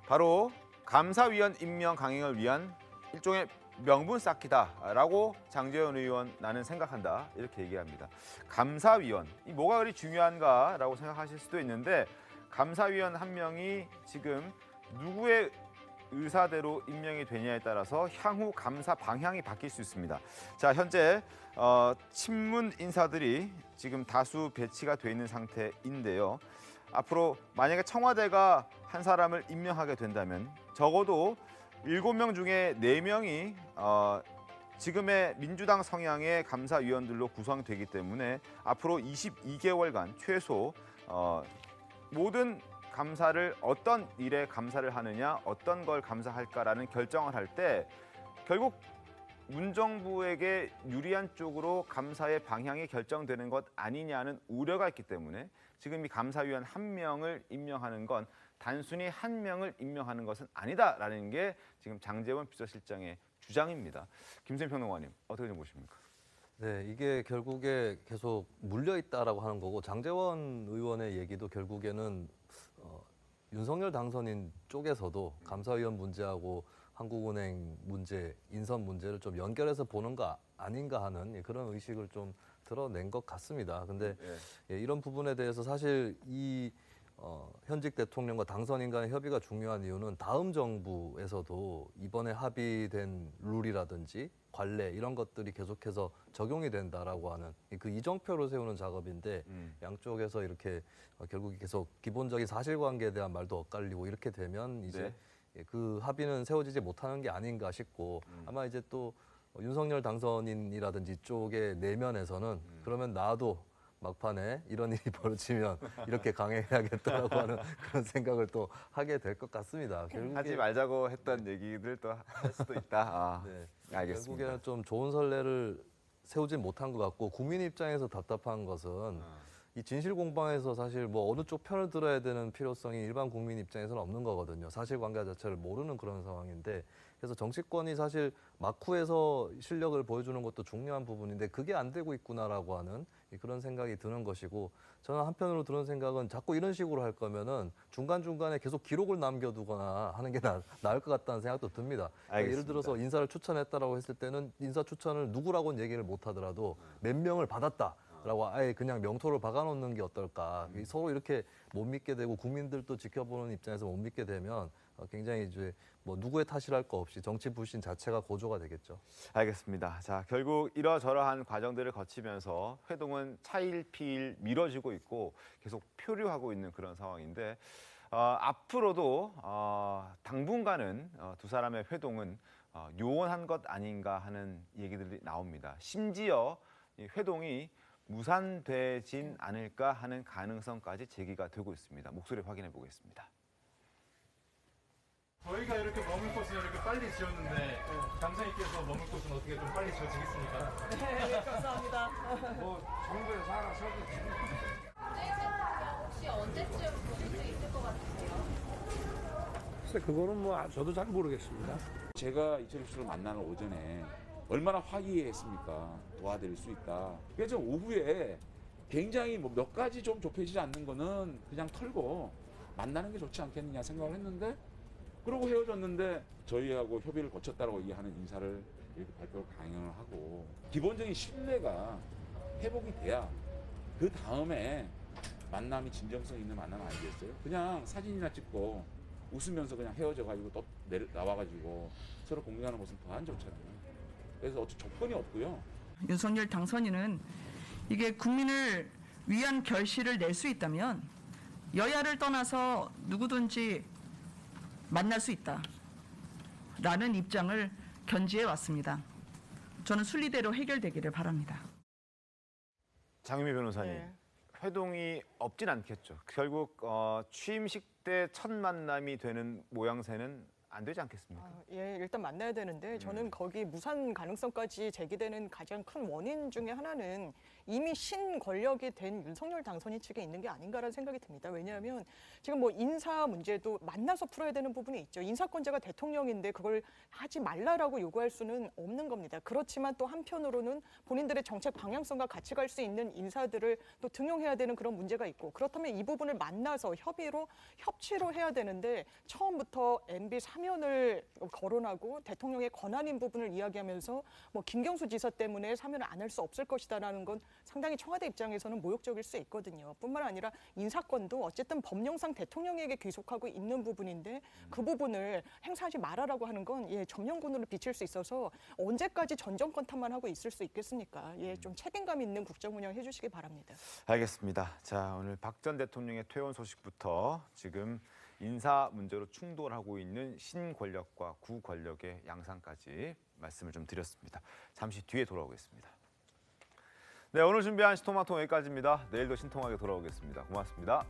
바로 감사위원 임명 강행을 위한 일종의 명분 쌓기다라고 장제원 의원 나는 생각한다 이렇게 얘기합니다. 감사위원 이 뭐가 그리 중요한가라고 생각하실 수도 있는데 감사위원 한 명이 지금 누구의 의사대로 임명이 되냐에 따라서 향후 감사 방향이 바뀔 수 있습니다. 자, 현재 친문 인사들이 지금 다수 배치가 돼 있는 상태인데요. 앞으로 만약에 청와대가 한 사람을 임명하게 된다면 적어도 7명 중에 4명이 지금의 민주당 성향의 감사위원들로 구성되기 때문에 앞으로 22개월간 최소 모든 감사를 어떤 일에 감사를 하느냐, 어떤 걸 감사할까라는 결정을 할 때 결국 문정부에게 유리한 쪽으로 감사의 방향이 결정되는 것 아니냐는 우려가 있기 때문에 지금 이 감사위원 한 명을 임명하는 건 단순히 한 명을 임명하는 것은 아니다라는 게 지금 장제원 비서실장의 주장입니다. 김수현 평론가님 어떻게 좀 보십니까? 네, 이게 결국에 계속 물려 있다라고 하는 거고 장제원 의원의 얘기도 결국에는 윤석열 당선인 쪽에서도 감사위원 문제하고 한국은행 문제, 인선 문제를 좀 연결해서 보는 거 아닌가 하는 그런 의식을 좀 드러낸 것 같습니다. 근데 이런 부분에 대해서 사실 이 현직 대통령과 당선인 간의 협의가 중요한 이유는 다음 정부에서도 이번에 합의된 룰이라든지 관례 이런 것들이 계속해서 적용이 된다라고 하는 그 이정표를 세우는 작업인데 양쪽에서 이렇게 결국 계속 기본적인 사실관계에 대한 말도 엇갈리고 이렇게 되면 이제 그 합의는 세워지지 못하는 게 아닌가 싶고 아마 이제 또 윤석열 당선인이라든지 쪽의 내면에서는 그러면 나도 막판에 이런 일이 벌어지면 이렇게 강행해야겠다라고 하는 그런 생각을 또 하게 될 것 같습니다. 하지 말자고 했던 얘기들 또 할 수도 있다. 네. 알겠습니다. 결국에는 좀 좋은 선례를 세우진 못한 것 같고 국민 입장에서 답답한 것은 이 진실 공방에서 사실 뭐 어느 쪽 편을 들어야 되는 필요성이 일반 국민 입장에서는 없는 거거든요. 사실관계 자체를 모르는 그런 상황인데 그래서 정치권이 사실 막후에서 실력을 보여주는 것도 중요한 부분인데 그게 안 되고 있구나라고 하는 그런 생각이 드는 것이고 저는 한편으로 드는 생각은 자꾸 이런 식으로 할 거면은 중간중간에 계속 기록을 남겨두거나 하는 게 나을 것 같다는 생각도 듭니다. 그러니까 예를 들어서 인사를 추천했다라고 했을 때는 인사 추천을 누구라고는 얘기를 못 하더라도 몇 명을 받았다. 라고 아예 그냥 명토를 박아놓는 게 어떨까. 서로 이렇게 못 믿게 되고 국민들도 지켜보는 입장에서 못 믿게 되면 굉장히 이제 뭐 누구의 탓이랄 거 없이 정치 불신 자체가 고조가 되겠죠. 알겠습니다. 자, 결국 이러저러한 과정들을 거치면서 회동은 차일피일 미뤄지고 있고 계속 표류하고 있는 그런 상황인데 앞으로도 당분간은 두 사람의 회동은 요원한 것 아닌가 하는 얘기들이 나옵니다. 심지어 이 회동이 무산되진 않을까 하는 가능성까지 제기가 되고 있습니다. 목소리 확인해 보겠습니다. 저희가 이렇게 머물 곳은 이렇게 빨리 지었는데 당선인께서 머물 곳은 어떻게 좀 빨리 지어지겠습니까? 네, 감사합니다. 뭐 정부에서 알아서 혹시 언제쯤 보실 수 있을 것 같으세요? 글쎄 그거는 뭐 저도 잘 모르겠습니다. 제가 이철익 씨를 만나는 오전에 얼마나 화기애애했습니까? 도와드릴 수 있다. 그래서 오후에 굉장히 뭐 몇 가지 좀 좁혀지지 않는 거는 그냥 털고 만나는 게 좋지 않겠느냐 생각을 했는데 그러고 헤어졌는데 저희하고 협의를 거쳤다고 얘기하는 인사를 이렇게 발표를 강행을 하고 기본적인 신뢰가 회복이 돼야 그 다음에 만남이 진정성 있는 만남 아니겠어요? 그냥 사진이나 찍고 웃으면서 그냥 헤어져가지고 또 나와가지고 서로 공유하는 것은 더 안 좋잖아요. 그래서 어떤 조건이 없고요. 윤석열 당선인은 이게 국민을 위한 결실을 낼 수 있다면 여야를 떠나서 누구든지 만날 수 있다. 라는 입장을 견지해 왔습니다. 저는 순리대로 해결되기를 바랍니다. 장유미 변호사님, 네. 회동이 없진 않겠죠. 결국 취임식 때 첫 만남이 되는 모양새는 안 되지 않겠습니까? 예, 일단 만나야 되는데 저는 거기 무산 가능성까지 제기되는 가장 큰 원인 중에 하나는 이미 신권력이 된 윤석열 당선인 측에 있는 게 아닌가라는 생각이 듭니다. 왜냐하면 지금 뭐 인사 문제도 만나서 풀어야 되는 부분이 있죠. 인사권자가 대통령인데 그걸 하지 말라라고 요구할 수는 없는 겁니다. 그렇지만 또 한편으로는 본인들의 정책 방향성과 같이 갈 수 있는 인사들을 또 등용해야 되는 그런 문제가 있고, 그렇다면 이 부분을 만나서 협치로 해야 되는데 처음부터 MB 사면을 거론하고 대통령의 권한인 부분을 이야기하면서 뭐 김경수 지사 때문에 사면을 안 할 수 없을 것이다라는 건 상당히 청와대 입장에서는 모욕적일 수 있거든요. 뿐만 아니라 인사권도 어쨌든 법령상 대통령에게 귀속하고 있는 부분인데 그 부분을 행사하지 말아라고 하는 건 점령군으로 비칠 수 있어서 언제까지 전 정권 탓만 하고 있을 수 있겠습니까? 좀 책임감 있는 국정 운영 해주시기 바랍니다. 알겠습니다. 자, 오늘 박 전 대통령의 퇴원 소식부터 지금 인사 문제로 충돌하고 있는 신권력과 구권력의 양상까지 말씀을 좀 드렸습니다. 잠시 뒤에 돌아오겠습니다. 네, 오늘 준비한 시토마토 여기까지입니다. 내일도 신통하게 돌아오겠습니다. 고맙습니다.